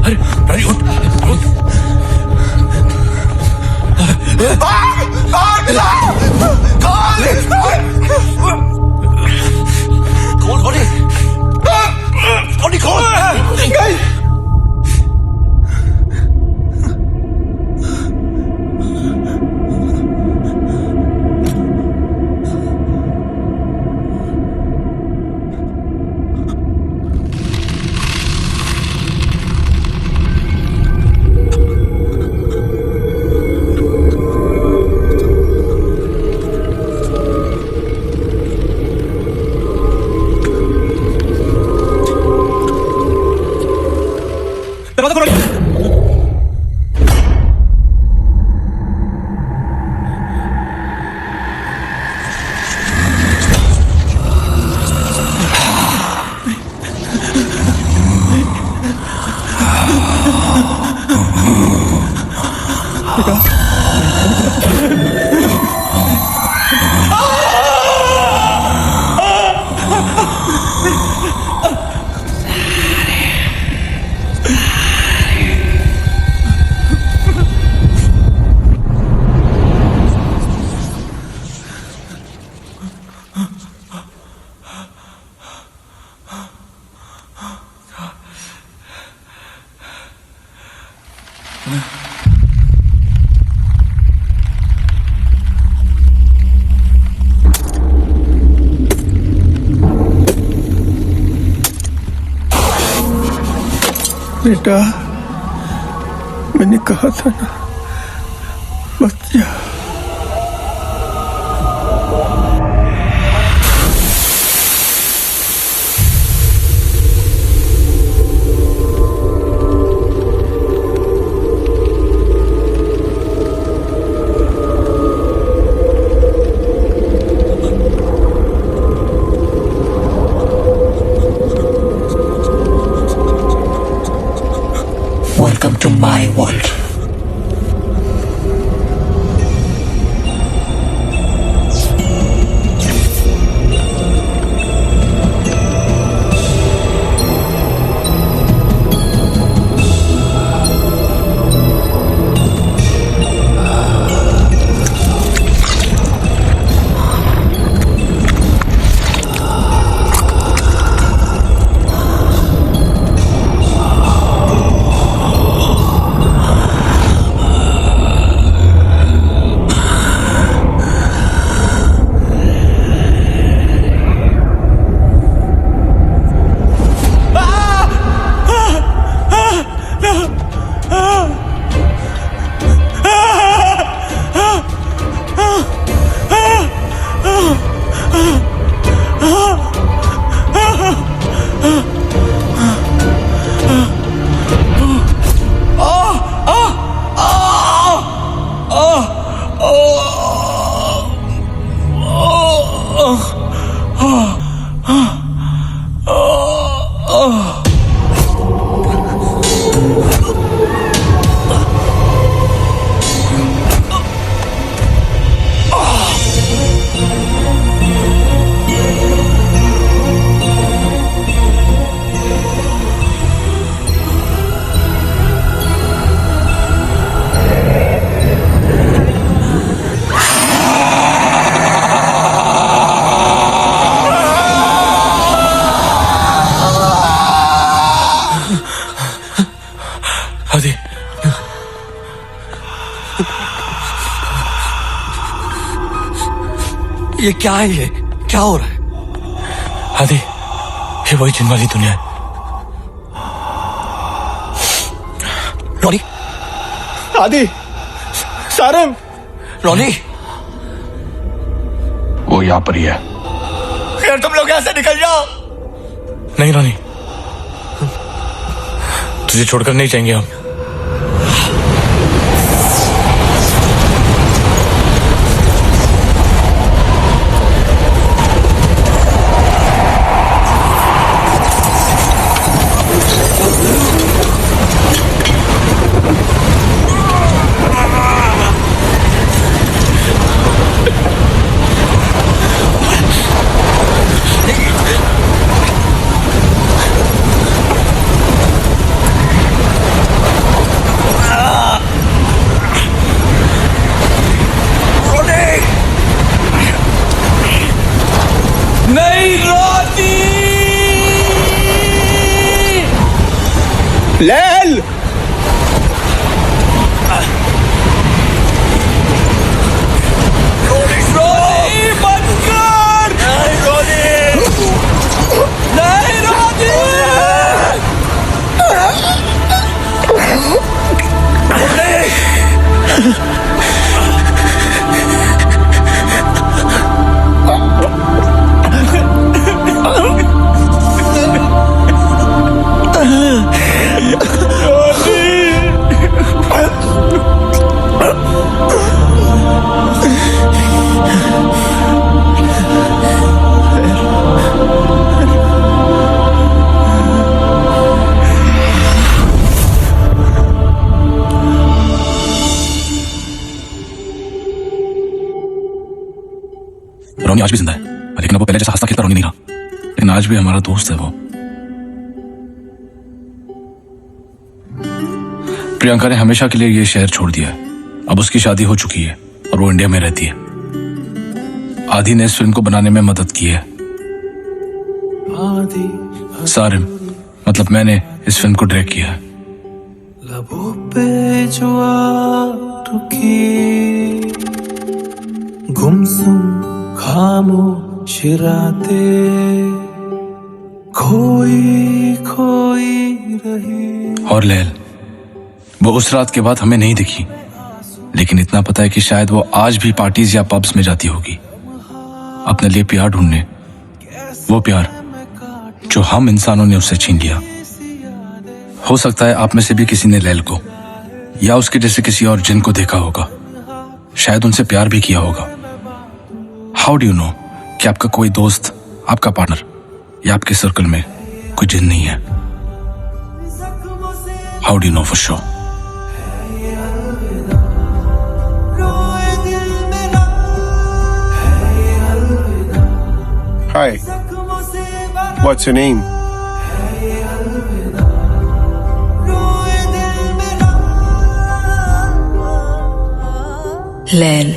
[SPEAKER 1] अरे रानी उठ,
[SPEAKER 9] बेटा, मैंने कहा था ना, मत जा।
[SPEAKER 13] Welcome to my world.
[SPEAKER 1] आदि,
[SPEAKER 5] ये क्या है? ये क्या हो रहा है?
[SPEAKER 1] आदि, ये वही जिन वाली दुनिया है।
[SPEAKER 5] रोनी,
[SPEAKER 9] आदि, सारंग,
[SPEAKER 5] रोनी,
[SPEAKER 1] वो यहाँ पर ही है।
[SPEAKER 5] यार तुम लोग यहाँ से निकल जाओ।
[SPEAKER 1] नहीं रोनी, तुझे छोड़कर नहीं जाएंगे हम।
[SPEAKER 9] लैल,
[SPEAKER 1] रोनी आज भी जिंदा है, लेकिन अब वो पहले जैसा हंसता खेलता रोनी नहीं रहा। लेकिन आज भी हमारा दोस्त है वो। प्रियंका ने हमेशा के लिए ये शहर छोड़ दिया है। अब उसकी शादी हो चुकी है और वो इंडिया में रहती है। आदि ने इस फिल्म को बनाने में मदद की है। सारिम, मतलब मैंने इस फिल्म को डायरेक्ट किया है।
[SPEAKER 9] लबों पे जो आ रुकी, गुमसुम खामोश रातें खोई खोई रही।
[SPEAKER 1] और लैल, वो उस रात के बाद हमें नहीं दिखी, लेकिन इतना पता है कि शायद वो आज भी पार्टीज या पब्स में जाती होगी अपने लिए प्यार ढूंढने। वो प्यार जो हम इंसानों ने उससे छीन लिया। हो सकता है आप में से भी किसी ने लैल को या उसके जैसे किसी और जिन को देखा होगा। शायद उनसे प्यार भी किया होगा। हाउ डू यू नो कि आपका कोई दोस्त, आपका पार्टनर या आपके सर्कल में कोई जिन नहीं है? How do you know for sure?
[SPEAKER 15] Hi. What's your name?
[SPEAKER 7] लैल।